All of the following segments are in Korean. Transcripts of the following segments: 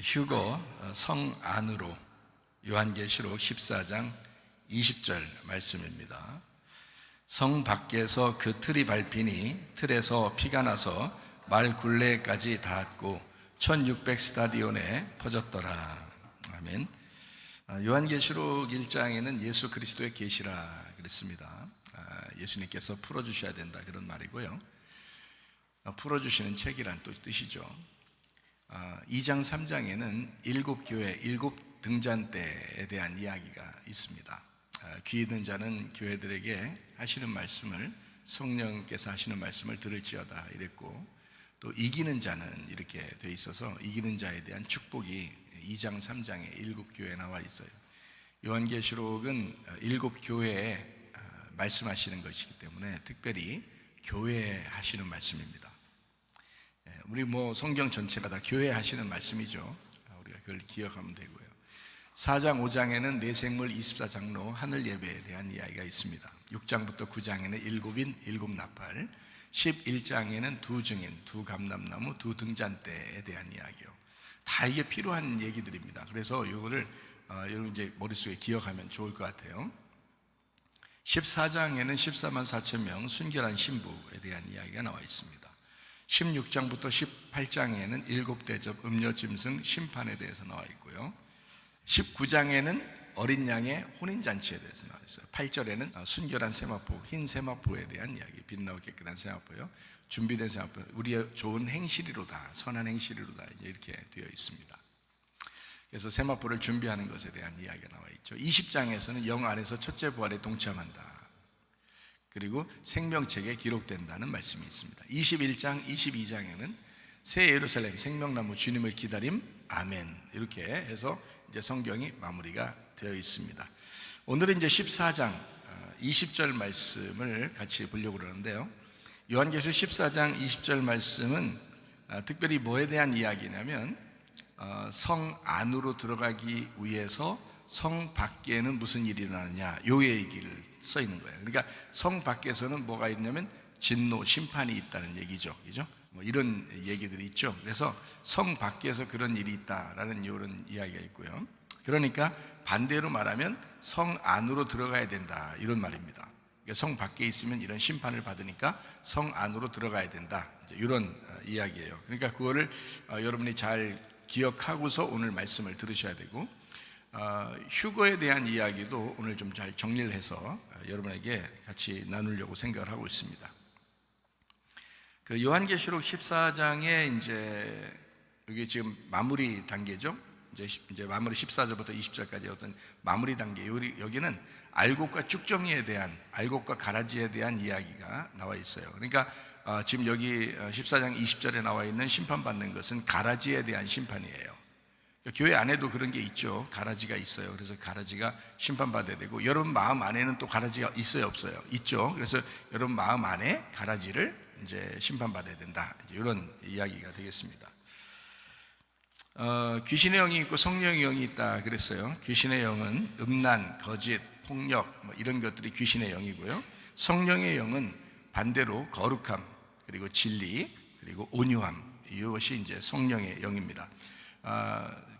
휴거 성 안으로 요한계시록 14장 20절 말씀입니다. 성 밖에서 그 틀이 밟히니 틀에서 피가 나서 말 굴레까지 닿았고 1600 스타디온에 퍼졌더라. 아멘. 요한계시록 1장에는 예수 그리스도의 계시라 그랬습니다. 예수님께서 풀어주셔야 된다 그런 말이고요. 풀어주시는 책이란 또 뜻이죠. 2장 3장에는 일곱 교회, 일곱 등잔대에 대한 이야기가 있습니다. 귀 있는 자는 교회들에게 하시는 말씀을, 성령께서 하시는 말씀을 들을지어다 이랬고, 또 이기는 자는 이렇게 돼 있어서 이기는 자에 대한 축복이 2장 3장에 일곱 교회에 나와 있어요. 요한계시록은 일곱 교회에 말씀하시는 것이기 때문에 특별히 교회에 하시는 말씀입니다. 우리 성경 전체가 다 교회에 하시는 말씀이죠. 우리가 그걸 기억하면 되고요. 4장 5장에는 내생물 24장로 하늘 예배에 대한 이야기가 있습니다. 6장부터 9장에는 일곱인 일곱 나팔, 11장에는 두 증인, 두 감람나무, 두 등잔대에 대한 이야기요. 다 이게 필요한 얘기들입니다. 그래서 이거를 여러분 이제 머릿속에 기억하면 좋을 것 같아요. 14장에는 14만 4천 명 순결한 신부에 대한 이야기가 나와 있습니다. 16장부터 18장에는 일곱 대접 음료 짐승 심판에 대해서 나와 있고요. 19장에는 어린 양의 혼인잔치에 대해서 나와 있어요. 8절에는 순결한 세마포, 흰 세마포에 대한 이야기, 빛나고 깨끗한 세마포요, 준비된 세마포, 우리의 좋은 행실이로다, 선한 행실이로다 이렇게 되어 있습니다. 그래서 세마포를 준비하는 것에 대한 이야기가 나와 있죠. 20장에서는 영 안에서 첫째 부활에 동참한다, 그리고 생명책에 기록된다는 말씀이 있습니다. 21장, 22장에는 새 예루살렘, 생명나무 주님을 기다림, 아멘 이렇게 해서 이제 성경이 마무리가 되어 있습니다. 오늘은 이제 14장 20절 말씀을 같이 보려고 그러는데요. 요한계시록 14장 20절 말씀은 특별히 뭐에 대한 이야기냐면 성 안으로 들어가기 위해서 성 밖에는 무슨 일이 일어나느냐, 요 얘기를 써 있는 거예요. 그러니까 성 밖에서는 뭐가 있냐면 진노, 심판이 있다는 얘기죠. 그죠? 이런 얘기들이 있죠. 그래서 성 밖에서 그런 일이 있다라는 이런 이야기가 있고요. 그러니까 반대로 말하면 성 안으로 들어가야 된다 이런 말입니다. 그러니까 성 밖에 있으면 이런 심판을 받으니까 성 안으로 들어가야 된다, 이런 이야기예요. 그러니까 그거를 여러분이 잘 기억하고서 오늘 말씀을 들으셔야 되고, 휴거에 대한 이야기도 오늘 좀 잘 정리를 해서 여러분에게 같이 나누려고 생각을 하고 있습니다. 그 요한계시록 14장에 이제 여기 지금 마무리 단계죠. 이제 마무리 14절부터 20절까지 어떤 마무리 단계, 여기는 알곡과 쭉정이에 대한, 알곡과 가라지에 대한 이야기가 나와 있어요. 그러니까 지금 여기 14장 20절에 나와 있는 심판받는 것은 가라지에 대한 심판이에요. 교회 안에도 그런 게 있죠. 가라지가 있어요. 그래서 가라지가 심판받아야 되고, 여러분 마음 안에는 또 가라지가 있어요, 없어요? 있죠. 그래서 여러분 마음 안에 가라지를 이제 심판받아야 된다, 이런 이야기가 되겠습니다. 귀신의 영이 있고 성령의 영이 있다 그랬어요. 귀신의 영은 음란, 거짓, 폭력 이런 것들이 귀신의 영이고요. 성령의 영은 반대로 거룩함, 그리고 진리, 그리고 온유함, 이것이 이제 성령의 영입니다.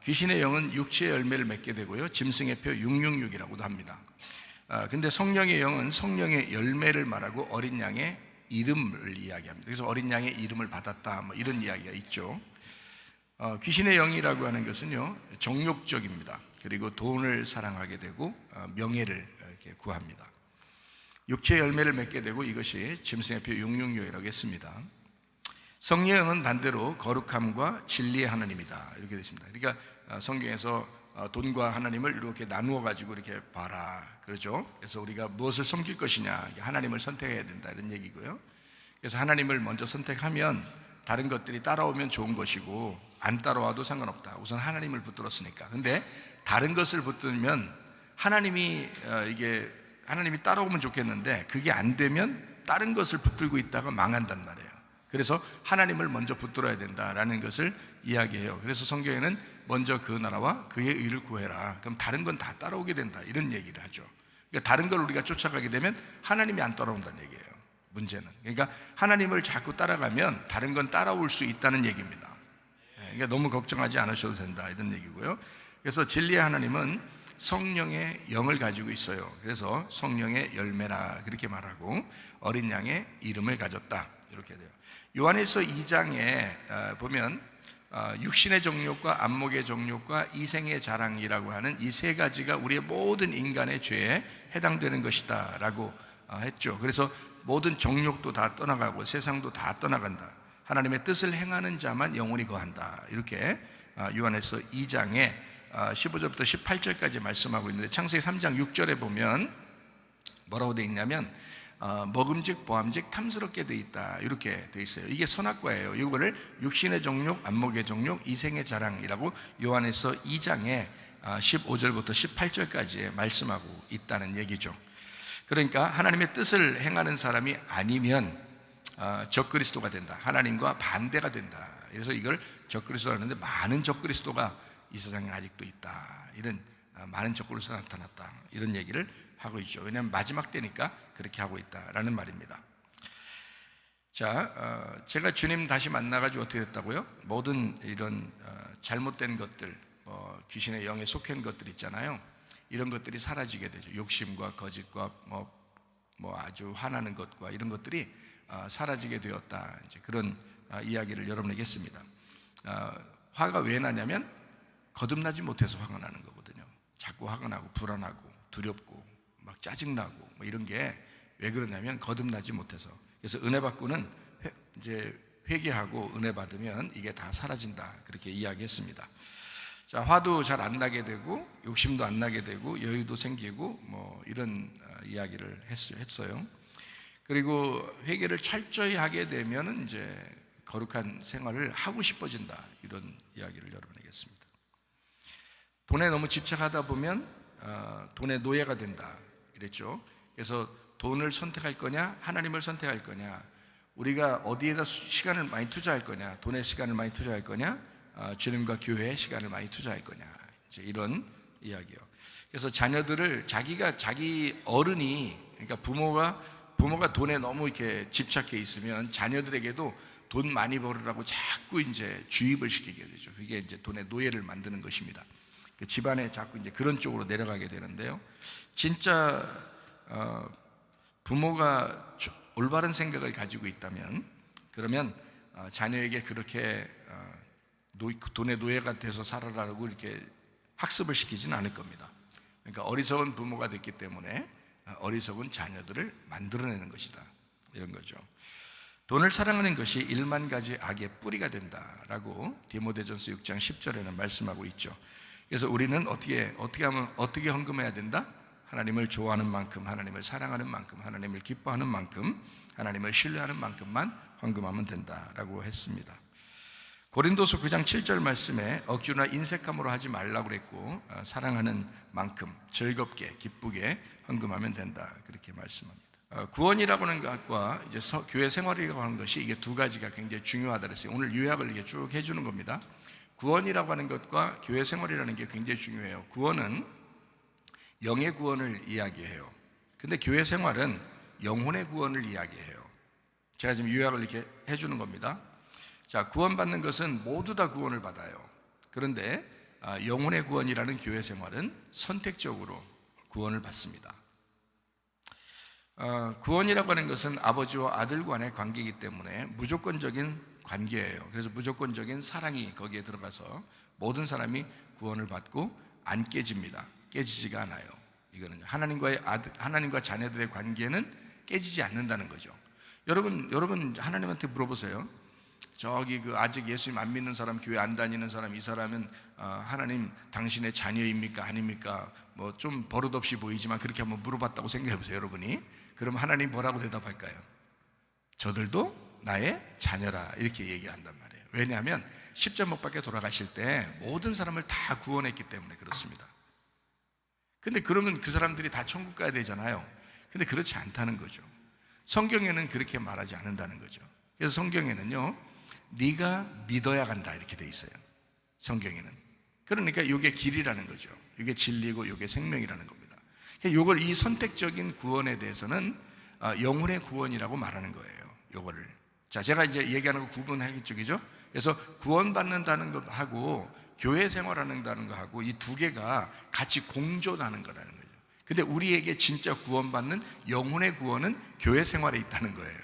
귀신의 영은 육체의 열매를 맺게 되고요. 짐승의 표 666이라고도 합니다. 근데 성령의 영은 성령의 열매를 말하고 어린 양의 이름을 이야기합니다. 그래서 어린 양의 이름을 받았다, 이런 이야기가 있죠. 귀신의 영이라고 하는 것은요, 정욕적입니다. 그리고 돈을 사랑하게 되고 명예를 이렇게 구합니다. 육체의 열매를 맺게 되고, 이것이 짐승의 표 666이라고 했습니다. 성령의 영은 반대로 거룩함과 진리의 하나님이다 이렇게 되어 있습니다. 그러니까 성경에서 돈과 하나님을 이렇게 나누어 가지고 이렇게 봐라 그러죠. 그래서 우리가 무엇을 섬길 것이냐, 하나님을 선택해야 된다 이런 얘기고요. 그래서 하나님을 먼저 선택하면 다른 것들이 따라오면 좋은 것이고, 안 따라와도 상관없다. 우선 하나님을 붙들었으니까. 근데 다른 것을 붙들면 하나님이 따라오면 좋겠는데, 그게 안 되면 다른 것을 붙들고 있다가 망한단 말이에요. 그래서 하나님을 먼저 붙들어야 된다라는 것을 이야기해요. 그래서 성경에는 먼저 그 나라와 그의 의를 구해라, 그럼 다른 건 다 따라오게 된다 이런 얘기를 하죠. 그러니까 다른 걸 우리가 쫓아가게 되면 하나님이 안 따라온다는 얘기예요. 문제는, 그러니까 하나님을 자꾸 따라가면 다른 건 따라올 수 있다는 얘기입니다. 그러니까 너무 걱정하지 않으셔도 된다 이런 얘기고요. 그래서 진리의 하나님은 성령의 영을 가지고 있어요. 그래서 성령의 열매라 그렇게 말하고 어린 양의 이름을 가졌다 이렇게 돼요. 요한일서 2장에 보면 육신의 정욕과 안목의 정욕과 이생의 자랑이라고 하는 이 세 가지가 우리의 모든 인간의 죄에 해당되는 것이다 라고 했죠. 그래서 모든 정욕도 다 떠나가고 세상도 다 떠나간다. 하나님의 뜻을 행하는 자만 영원히 거한다. 이렇게 요한일서 2장에 15절부터 18절까지 말씀하고 있는데, 창세기 3장 6절에 보면 뭐라고 되어 있냐면 먹음직 보암직 탐스럽게 되어 있다 이렇게 되어 있어요. 이게 선악과예요. 이거를 육신의 정욕, 안목의 정욕, 이생의 자랑이라고 요한일서 2장에 15절부터 18절까지 말씀하고 있다는 얘기죠. 그러니까 하나님의 뜻을 행하는 사람이 아니면 적그리스도가 된다. 하나님과 반대가 된다. 그래서 이걸 적그리스도가 하는데 많은 적그리스도가 이 세상에 아직도 있다. 이런 많은 적그리스도가 나타났다. 이런 얘기를 하고 있죠. 왜냐하면 마지막 때니까 그렇게 하고 있다라는 말입니다. 자, 제가 주님 다시 만나가지고 어떻게 됐다고요? 모든 이런 잘못된 것들, 귀신의 영에 속해 있는 것들 있잖아요. 이런 것들이 사라지게 되죠. 욕심과 거짓과 뭐 아주 화나는 것과 이런 것들이 사라지게 되었다. 이제 그런 이야기를 여러분에게 했습니다. 화가 왜 나냐면 거듭나지 못해서 화가 나는 거거든요. 자꾸 화가 나고 불안하고 두렵고 막 짜증나고 뭐 이런 게 왜 그러냐면 거듭나지 못해서. 그래서 은혜 받고는 이제 회개하고 은혜 받으면 이게 다 사라진다 그렇게 이야기했습니다. 자, 화도 잘 안 나게 되고 욕심도 안 나게 되고 여유도 생기고 뭐 이런 이야기를 했어요. 그리고 회개를 철저히 하게 되면 이제 거룩한 생활을 하고 싶어진다 이런 이야기를 여러분에게 했습니다. 돈에 너무 집착하다 보면 돈의 노예가 된다 이랬죠. 그래서 돈을 선택할 거냐 하나님을 선택할 거냐, 우리가 어디에다 시간을 많이 투자할 거냐, 돈의 시간을 많이 투자할 거냐, 주님과 교회에 시간을 많이 투자할 거냐, 이제 이런 이야기요. 그래서 자녀들을 자기 어른이, 그러니까 부모가 돈에 너무 이렇게 집착해 있으면 자녀들에게도 돈 많이 벌으라고 자꾸 이제 주입을 시키게 되죠. 그게 이제 돈의 노예를 만드는 것입니다. 그 집안에 자꾸 이제 그런 쪽으로 내려가게 되는데요. 진짜 부모가 올바른 생각을 가지고 있다면, 그러면 자녀에게 그렇게 돈의 노예가 돼서 살아라고 이렇게 학습을 시키지는 않을 겁니다. 그러니까 어리석은 부모가 됐기 때문에 어리석은 자녀들을 만들어내는 것이다 이런 거죠. 돈을 사랑하는 것이 1만 가지 악의 뿌리가 된다라고 디모데전서 6장 10절에는 말씀하고 있죠. 그래서 우리는 어떻게 헌금해야 된다? 하나님을 좋아하는 만큼, 하나님을 사랑하는 만큼, 하나님을 기뻐하는 만큼, 하나님을 신뢰하는 만큼만 헌금하면 된다라고 했습니다. 고린도서 9장 7절 말씀에 억지로나 인색함으로 하지 말라고 그랬고, 사랑하는 만큼 즐겁게 기쁘게 헌금하면 된다 그렇게 말씀합니다. 구원이라고 하는 것과 이제 교회 생활이라고 하는 것이, 이게 두 가지가 굉장히 중요하다 그랬어요. 오늘 요약을 이렇게 쭉 해주는 겁니다. 구원이라고 하는 것과 교회 생활이라는 게 굉장히 중요해요. 구원은 영의 구원을 이야기해요. 근데 교회 생활은 영혼의 구원을 이야기해요. 제가 지금 요약을 이렇게 해주는 겁니다. 자, 구원받는 것은 모두 다 구원을 받아요. 그런데 영혼의 구원이라는 교회 생활은 선택적으로 구원을 받습니다. 구원이라고 하는 것은 아버지와 아들 간의 관계이기 때문에 무조건적인 관계예요. 그래서 무조건적인 사랑이 거기에 들어가서 모든 사람이 구원을 받고 안 깨집니다. 깨지지가 않아요. 이거는 하나님과 자녀들의 관계는 깨지지 않는다는 거죠. 여러분 하나님한테 물어보세요. 저기 아직 예수님 안 믿는 사람, 교회 안 다니는 사람, 이 사람은 하나님 당신의 자녀입니까 아닙니까? 뭐 좀 버릇없이 보이지만 그렇게 한번 물어봤다고 생각해 보세요, 여러분이. 그럼 하나님 뭐라고 대답할까요? 저들도 나의 자녀라 이렇게 얘기한단 말이에요. 왜냐하면 십자가 못 박혀 돌아가실 때 모든 사람을 다 구원했기 때문에 그렇습니다. 근데 그러면 그 사람들이 다 천국 가야 되잖아요. 근데 그렇지 않다는 거죠. 성경에는 그렇게 말하지 않는다는 거죠. 그래서 성경에는요, 네가 믿어야 간다 이렇게 돼 있어요. 성경에는. 그러니까 이게 길이라는 거죠. 이게 진리고 이게 생명이라는 겁니다. 이걸, 이 선택적인 구원에 대해서는 영혼의 구원이라고 말하는 거예요. 요거를. 자, 제가 이제 얘기하는 거 구분하겠죠, 그죠? 그래서 구원받는다는 것하고 교회 생활하는다는 것하고 이 두 개가 같이 공존하는 거라는 거죠. 근데 우리에게 진짜 구원받는 영혼의 구원은 교회 생활에 있다는 거예요.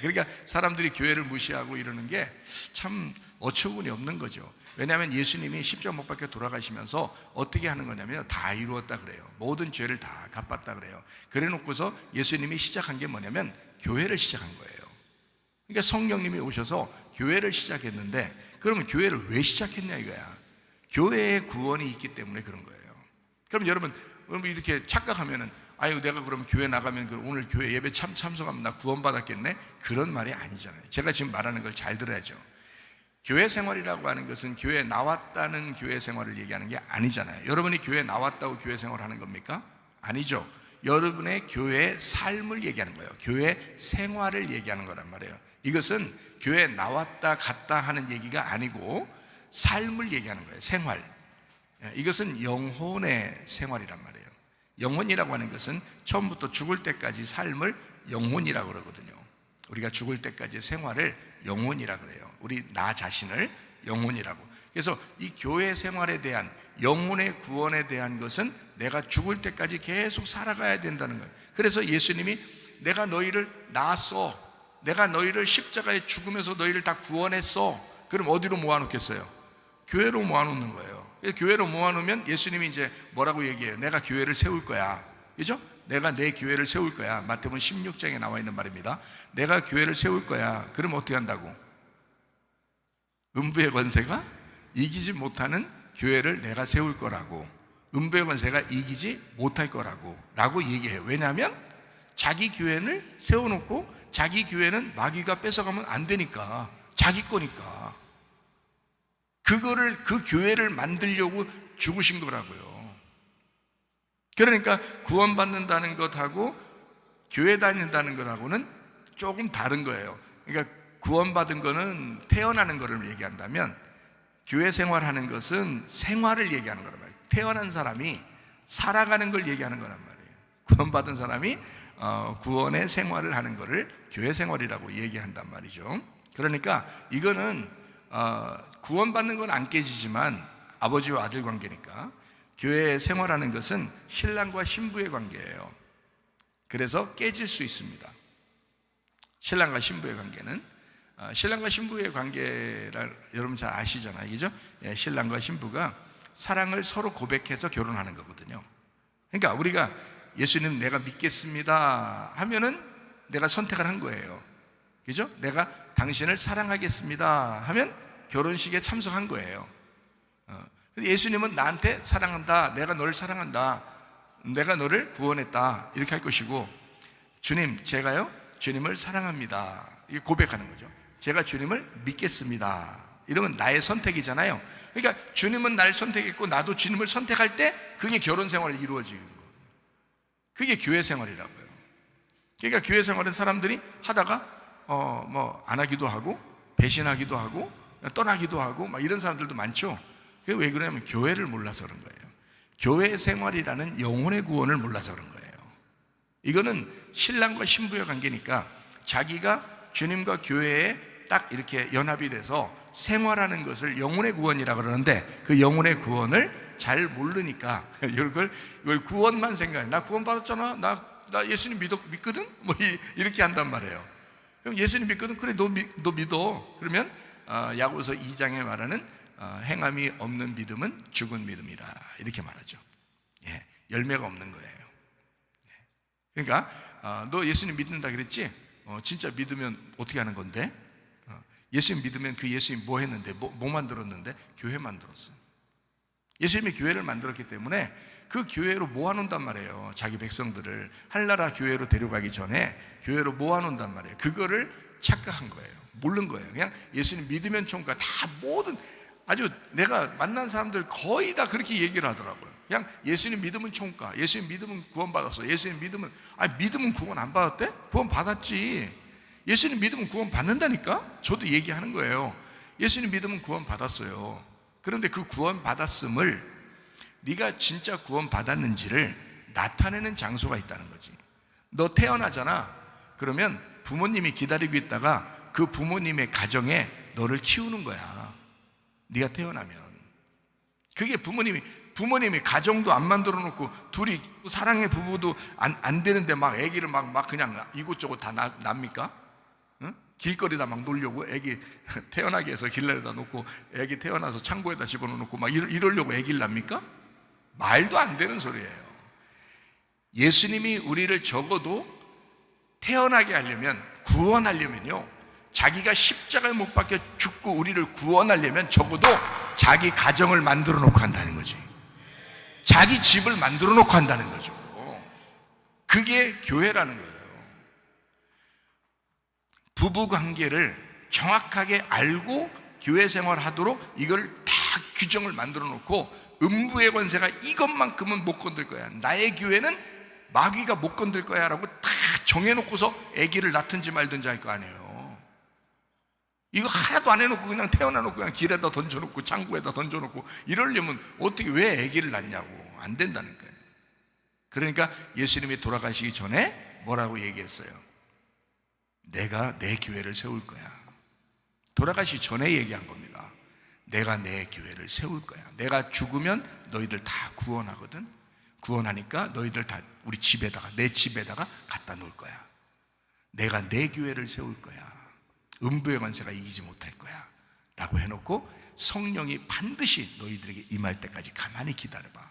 그러니까 사람들이 교회를 무시하고 이러는 게 참 어처구니 없는 거죠. 왜냐하면 예수님이 십자가 못 박혀 돌아가시면서 어떻게 하는 거냐면 다 이루었다 그래요. 모든 죄를 다 갚았다 그래요. 그래 놓고서 예수님이 시작한 게 뭐냐면 교회를 시작한 거예요. 그러니까 성령님이 오셔서 교회를 시작했는데, 그러면 교회를 왜 시작했냐 이거야. 교회에 구원이 있기 때문에 그런 거예요. 그럼 여러분 이렇게 착각하면은, 아유 내가 그럼 교회 나가면 오늘 교회 예배 참석하면 나 구원받았겠네? 그런 말이 아니잖아요. 제가 지금 말하는 걸 잘 들어야죠. 교회 생활이라고 하는 것은 교회에 나왔다는 교회 생활을 얘기하는 게 아니잖아요. 여러분이 교회에 나왔다고 교회 생활을 하는 겁니까? 아니죠. 여러분의 교회 삶을 얘기하는 거예요. 교회 생활을 얘기하는 거란 말이에요. 이것은 교회에 나왔다 갔다 하는 얘기가 아니고 삶을 얘기하는 거예요. 생활. 이것은 영혼의 생활이란 말이에요. 영혼이라고 하는 것은 처음부터 죽을 때까지 삶을 영혼이라고 그러거든요. 우리가 죽을 때까지 생활을 영혼이라고 그래요. 우리 나 자신을 영혼이라고. 그래서 이 교회 생활에 대한 영혼의 구원에 대한 것은 내가 죽을 때까지 계속 살아가야 된다는 거예요. 그래서 예수님이 내가 너희를 낳았어, 내가 너희를 십자가에 죽으면서 너희를 다 구원했어. 그럼 어디로 모아놓겠어요? 교회로 모아놓는 거예요. 교회로 모아놓으면 예수님이 이제 뭐라고 얘기해요? 내가 교회를 세울 거야. 그죠? 내가 내 교회를 세울 거야. 마태복음 16장에 나와 있는 말입니다. 내가 교회를 세울 거야. 그럼 어떻게 한다고? 음부의 권세가 이기지 못하는 교회를 내가 세울 거라고. 음부의 권세가 이기지 못할 거라고 라고 얘기해요. 왜냐하면 자기 교회를 세워놓고 자기 교회는 마귀가 뺏어가면 안 되니까, 자기 거니까. 그 교회를 만들려고 죽으신 거라고요. 그러니까 구원받는다는 것하고 교회 다닌다는 것하고는 조금 다른 거예요. 그러니까 구원받은 거는 태어나는 것을 얘기한다면, 교회 생활하는 것은 생활을 얘기하는 거란 말이에요. 태어난 사람이 살아가는 걸 얘기하는 거란 말이에요. 구원받은 사람이 구원의 생활을 하는 것을 교회 생활이라고 얘기한단 말이죠. 그러니까 이거는 구원받는 건 안 깨지지만 아버지와 아들 관계니까, 교회 생활하는 것은 신랑과 신부의 관계예요. 그래서 깨질 수 있습니다. 신랑과 신부의 관계는 신랑과 신부의 관계를 여러분 잘 아시잖아요, 그죠? 신랑과 신부가 사랑을 서로 고백해서 결혼하는 거거든요. 그러니까 우리가 예수님 내가 믿겠습니다 하면은 내가 선택을 한 거예요, 그죠? 내가 당신을 사랑하겠습니다 하면 결혼식에 참석한 거예요. 예수님은 나한테 사랑한다, 내가 너를 사랑한다, 내가 너를 구원했다 이렇게 할 것이고, 주님 제가요 주님을 사랑합니다 이게 고백하는 거죠. 제가 주님을 믿겠습니다 이러면 나의 선택이잖아요. 그러니까 주님은 날 선택했고 나도 주님을 선택할 때 그게 결혼 생활이 이루어지는 거예요. 그게 교회 생활이라고요. 그러니까 교회 생활은 사람들이 하다가 안 하기도 하고 배신하기도 하고 떠나기도 하고 막 이런 사람들도 많죠. 그게 왜 그러냐면 교회를 몰라서 그런 거예요. 교회 생활이라는 영혼의 구원을 몰라서 그런 거예요. 이거는 신랑과 신부의 관계니까 자기가 주님과 교회에 딱 이렇게 연합이 돼서 생활하는 것을 영혼의 구원이라고 그러는데, 그 영혼의 구원을 잘 모르니까 이걸 구원만 생각해. 나 구원 받았잖아, 나 예수님 믿거든? 뭐 이렇게 한단 말이에요. 그럼 예수님 믿거든? 그래 너 믿어. 그러면 야고보서 2장에 말하는 행함이 없는 믿음은 죽은 믿음이라 이렇게 말하죠. 열매가 없는 거예요. 그러니까 너 예수님 믿는다 그랬지? 진짜 믿으면 어떻게 하는 건데? 예수님 믿으면 그 예수님 뭐 했는데? 뭐 만들었는데? 교회 만들었어요. 예수님이 교회를 만들었기 때문에 그 교회로 모아놓는단 말이에요. 자기 백성들을 한나라 교회로 데려가기 전에 교회로 모아놓는단 말이에요. 그거를 착각한 거예요. 모른 거예요. 그냥 예수님 믿으면 총과 다 모든, 아주 내가 만난 사람들 거의 다 그렇게 얘기를 하더라고요. 그냥 예수님 믿으면 총과, 예수님 믿으면 구원받았어, 예수님 믿으면, 믿으면 구원 안 받았대? 구원 받았지. 예수님 믿으면 구원 받는다니까? 저도 얘기하는 거예요. 예수님 믿으면 구원 받았어요. 그런데 그 구원 받았음을, 네가 진짜 구원 받았는지를 나타내는 장소가 있다는 거지. 너 태어나잖아. 그러면 부모님이 기다리고 있다가 그 부모님의 가정에 너를 키우는 거야. 네가 태어나면. 그게 부모님이 가정도 안 만들어 놓고 둘이 사랑의 부부도 안 되는데 막 아기를 막 그냥 이곳저곳 다 납니까? 응? 길거리다 막 놀려고 아기 태어나게 해서 길에다 놓고 아기 태어나서 창고에다 집어넣고 막 이러려고 아기를 납니까? 말도 안 되는 소리예요. 예수님이 우리를 적어도 태어나게 하려면, 구원하려면요, 자기가 십자가에 못 박혀 죽고 우리를 구원하려면 적어도 자기 가정을 만들어 놓고 한다는 거지. 자기 집을 만들어 놓고 한다는 거죠. 그게 교회라는 거예요. 부부 관계를 정확하게 알고 교회 생활하도록 이걸 다 규정을 만들어 놓고, 음부의 권세가 이것만큼은 못 건들 거야, 나의 교회는 마귀가 못 건들 거야 라고 다 정해놓고서 아기를 낳든지 말든지 할 거 아니에요. 이거 하나도 안 해놓고 그냥 태어나놓고 그냥 길에다 던져놓고 창고에다 던져놓고 이러려면 어떻게, 왜 아기를 낳냐고. 안 된다는 거예요. 그러니까 예수님이 돌아가시기 전에 뭐라고 얘기했어요? 내가 내 교회를 세울 거야. 돌아가시기 전에 얘기한 겁니다. 내가 내 교회를 세울 거야. 내가 죽으면 너희들 다 구원하거든. 구원하니까 너희들 다 우리 집에다가, 내 집에다가 갖다 놓을 거야. 내가 내 교회를 세울 거야. 음부의 권세가 이기지 못할 거야 라고 해놓고, 성령이 반드시 너희들에게 임할 때까지 가만히 기다려봐.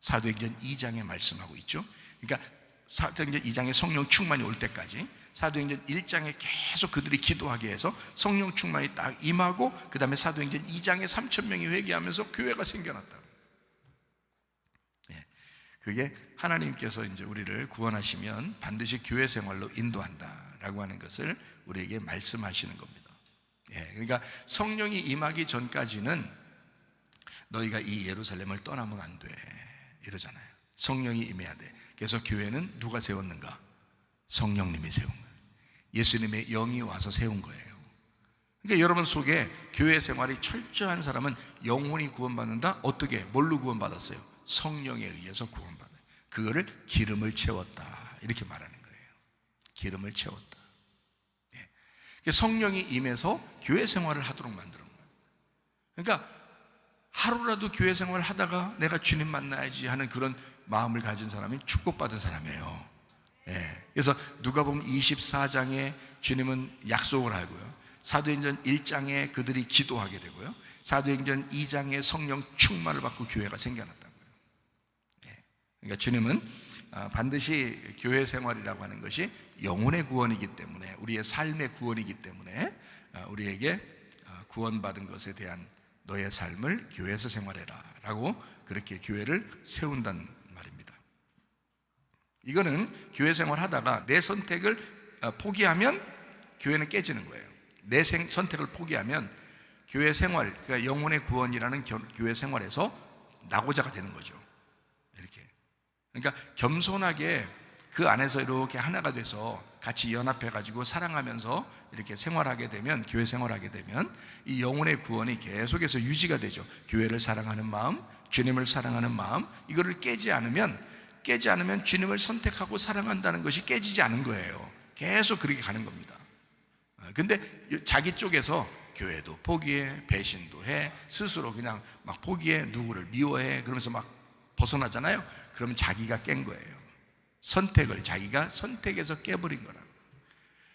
사도행전 2장에 말씀하고 있죠. 그러니까 사도행전 2장에 성령 충만이 올 때까지, 사도행전 1장에 계속 그들이 기도하게 해서 성령 충만이 딱 임하고, 그 다음에 사도행전 2장에 3,000명이 회개하면서 교회가 생겨났다. 그게 하나님께서 이제 우리를 구원하시면 반드시 교회 생활로 인도한다라고 하는 것을 우리에게 말씀하시는 겁니다. 그러니까 성령이 임하기 전까지는 너희가 이 예루살렘을 떠나면 안 돼 이러잖아요. 성령이 임해야 돼. 그래서 교회는 누가 세웠는가? 성령님이 세운 거예요. 예수님의 영이 와서 세운 거예요. 그러니까 여러분 속에 교회 생활이 철저한 사람은 영혼이 구원받는다? 어떻게? 뭘로 구원받았어요? 성령에 의해서 구원받아요. 그거를 기름을 채웠다 이렇게 말하는 거예요. 기름을 채웠다. 성령이 임해서 교회 생활을 하도록 만드는 거예요. 그러니까 하루라도 교회 생활을 하다가 내가 주님 만나야지 하는 그런 마음을 가진 사람이 축복받은 사람이에요. 그래서 누가복음 24장에 주님은 약속을 하고요, 사도행전 1장에 그들이 기도하게 되고요, 사도행전 2장에 성령 충만을 받고 교회가 생겨났다는 거예요. 그러니까 주님은 반드시 교회 생활이라고 하는 것이 영혼의 구원이기 때문에, 우리의 삶의 구원이기 때문에 우리에게 구원받은 것에 대한 너의 삶을 교회에서 생활해라 라고 그렇게 교회를 세운다는 말입니다. 이거는 교회 생활하다가 내 선택을 포기하면 교회는 깨지는 거예요. 내 선택을 포기하면 교회 생활, 그러니까 영혼의 구원이라는 교회 생활에서 낙오자가 되는 거죠. 이렇게. 그러니까 겸손하게 그 안에서 이렇게 하나가 돼서 같이 연합해가지고 사랑하면서 이렇게 생활하게 되면, 교회 생활하게 되면 이 영혼의 구원이 계속해서 유지가 되죠. 교회를 사랑하는 마음, 주님을 사랑하는 마음, 이거를 깨지 않으면 주님을 선택하고 사랑한다는 것이 깨지지 않은 거예요. 계속 그렇게 가는 겁니다. 근데 자기 쪽에서 교회도 포기해, 배신도 해, 스스로 그냥 막 포기해, 누구를 미워해, 그러면서 막 벗어나잖아요. 그러면 자기가 깬 거예요. 자기가 선택해서 깨버린 거라고.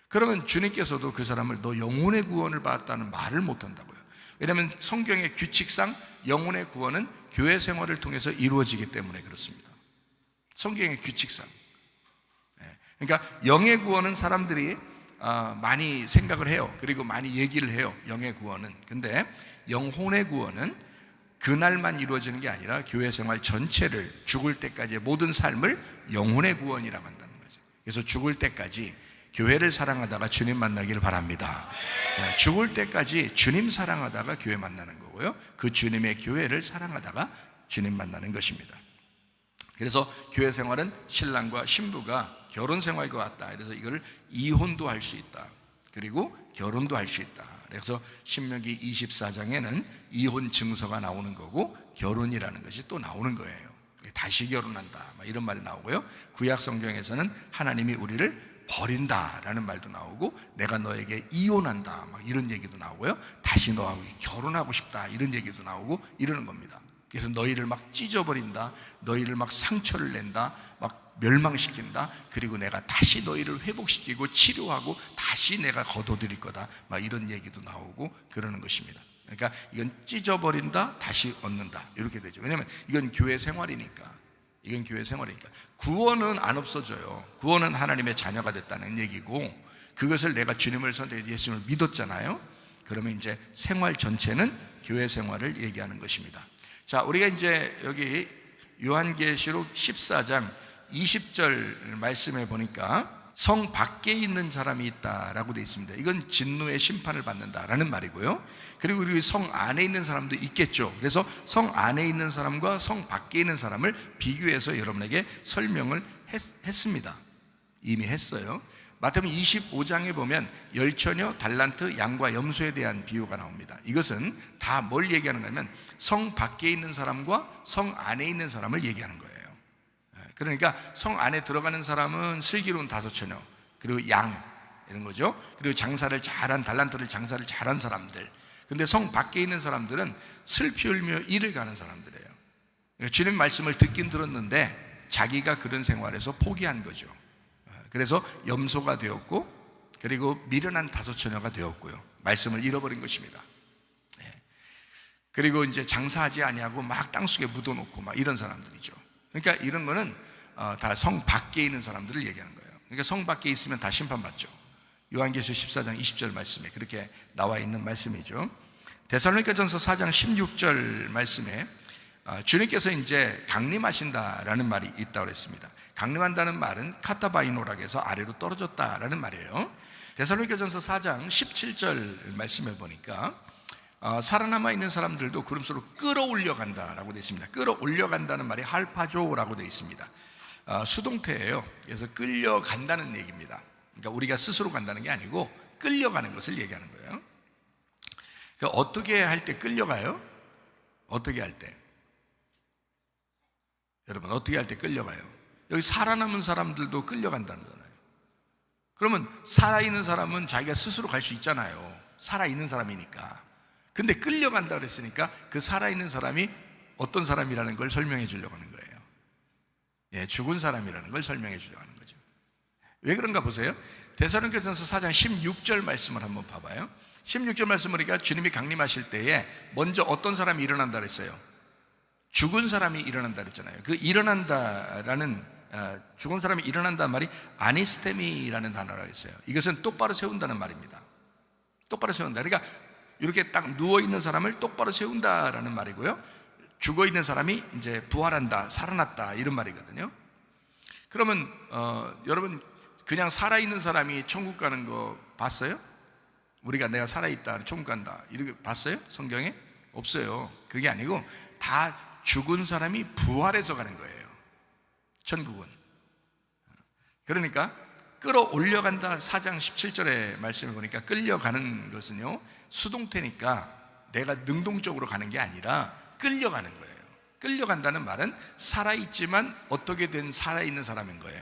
그러면 주님께서도 그 사람을 너 영혼의 구원을 받았다는 말을 못 한다고요. 왜냐하면 성경의 규칙상 영혼의 구원은 교회 생활을 통해서 이루어지기 때문에 그렇습니다. 성경의 규칙상. 그러니까 영의 구원은 사람들이 많이 생각을 해요. 그리고 많이 얘기를 해요. 영의 구원은. 근데 영혼의 구원은 그날만 이루어지는 게 아니라 교회 생활 전체를, 죽을 때까지의 모든 삶을 영혼의 구원이라고 한다는 거죠. 그래서 죽을 때까지 교회를 사랑하다가 주님 만나기를 바랍니다. 죽을 때까지 주님 사랑하다가 교회 만나는 거고요, 그 주님의 교회를 사랑하다가 주님 만나는 것입니다. 그래서 교회 생활은 신랑과 신부가 결혼 생활과 같다. 그래서 이걸 이혼도 할 수 있다, 그리고 결혼도 할 수 있다. 그래서 신명기 24장에는 이혼 증서가 나오는 거고, 결혼이라는 것이 또 나오는 거예요. 다시 결혼한다 이런 말이 나오고요, 구약 성경에서는 하나님이 우리를 버린다라는 말도 나오고, 내가 너에게 이혼한다 막 이런 얘기도 나오고요, 다시 너하고 결혼하고 싶다 이런 얘기도 나오고 이러는 겁니다. 그래서 너희를 막 찢어버린다, 너희를 막 상처를 낸다, 막 멸망시킨다, 그리고 내가 다시 너희를 회복시키고 치료하고 다시 내가 거둬들일 거다, 막 이런 얘기도 나오고 그러는 것입니다. 그러니까 이건 찢어버린다, 다시 얻는다 이렇게 되죠. 왜냐하면 이건 교회 생활이니까. 이건 교회 생활이니까. 구원은 안 없어져요. 구원은 하나님의 자녀가 됐다는 얘기고, 그것을 내가 주님을 선택해서 예수님을 믿었잖아요. 그러면 이제 생활 전체는 교회 생활을 얘기하는 것입니다. 자, 우리가 이제 여기 요한계시록 14장 20절 말씀에 보니까 성 밖에 있는 사람이 있다라고 되어 있습니다. 이건 진노의 심판을 받는다라는 말이고요. 그리고 우리 성 안에 있는 사람도 있겠죠. 그래서 성 안에 있는 사람과 성 밖에 있는 사람을 비교해서 여러분에게 설명을 했습니다. 이미 했어요. 마태복음 25장에 보면 열처녀, 달란트, 양과 염소에 대한 비유가 나옵니다. 이것은 다 뭘 얘기하는 거냐면 성 밖에 있는 사람과 성 안에 있는 사람을 얘기하는 거예요. 그러니까 성 안에 들어가는 사람은 슬기로운 다섯 처녀, 그리고 양 이런 거죠. 그리고 장사를 잘한, 달란트를 장사를 잘한 사람들. 근데 성 밖에 있는 사람들은 슬피 울며 일을 가는 사람들이에요. 그러니까 주님 말씀을 듣긴 들었는데 자기가 그런 생활에서 포기한 거죠. 그래서 염소가 되었고, 그리고 미련한 다섯 처녀가 되었고요, 말씀을 잃어버린 것입니다. 그리고 이제 장사하지 아니하고 막 땅속에 묻어놓고 막 이런 사람들이죠. 그러니까 이런 거는 다 성 밖에 있는 사람들을 얘기하는 거예요. 그러니까 성 밖에 있으면 다 심판받죠. 요한계시록 14장 20절 말씀에 그렇게 나와 있는 말씀이죠. 데살로니가전서 4장 16절 말씀에 주님께서 이제 강림하신다라는 말이 있다고 그랬습니다. 강림한다는 말은 카타바이노라고 해서 아래로 떨어졌다라는 말이에요. 데살로니가전서 4장 17절 말씀에 보니까 살아남아 있는 사람들도 구름 속으로 끌어올려 간다라고 되어 있습니다. 끌어올려 간다는 말이 할파조라고 되어 있습니다. 수동태예요. 그래서 끌려간다는 얘기입니다. 그러니까 우리가 스스로 간다는 게 아니고 끌려가는 것을 얘기하는 거예요. 그러니까 어떻게 할 때 끌려가요? 어떻게 할 때? 여러분, 어떻게 할 때 끌려가요? 여기 살아남은 사람들도 끌려간다는 거잖아요. 그러면 살아있는 사람은 자기가 스스로 갈 수 있잖아요. 살아있는 사람이니까. 근데 끌려간다 그랬으니까 그 살아있는 사람이 어떤 사람이라는 걸 설명해 주려고 하는 거예요. 죽은 사람이라는 걸 설명해 주려고 하는 거죠. 왜 그런가 보세요. 데살로니가전서 4장 16절 말씀을 한번 봐봐요. 16절 말씀을 보니까 주님이 강림하실 때에 먼저 어떤 사람이 일어난다 그랬어요? 죽은 사람이 일어난다 그랬잖아요. 그 일어난다라는 죽은 사람이 일어난다는 말이 아니스테미라는 단어라고 했어요. 이것은 똑바로 세운다는 말입니다. 똑바로 세운다. 그러니까 이렇게 딱 누워있는 사람을 똑바로 세운다라는 말이고요, 죽어있는 사람이 이제 부활한다, 살아났다 이런 말이거든요. 그러면 여러분, 그냥 살아있는 사람이 천국 가는 거 봤어요? 우리가 내가 살아있다, 천국 간다 이렇게 봤어요? 성경에? 없어요. 그게 아니고 다 죽은 사람이 부활해서 가는 거예요, 천국은. 그러니까 끌어올려간다 4장 17절의 말씀을 보니까 끌려가는 것은요, 수동태니까 내가 능동적으로 가는 게 아니라 끌려가는 거예요. 끌려간다는 말은 살아있지만 어떻게 된 살아있는 사람인 거예요.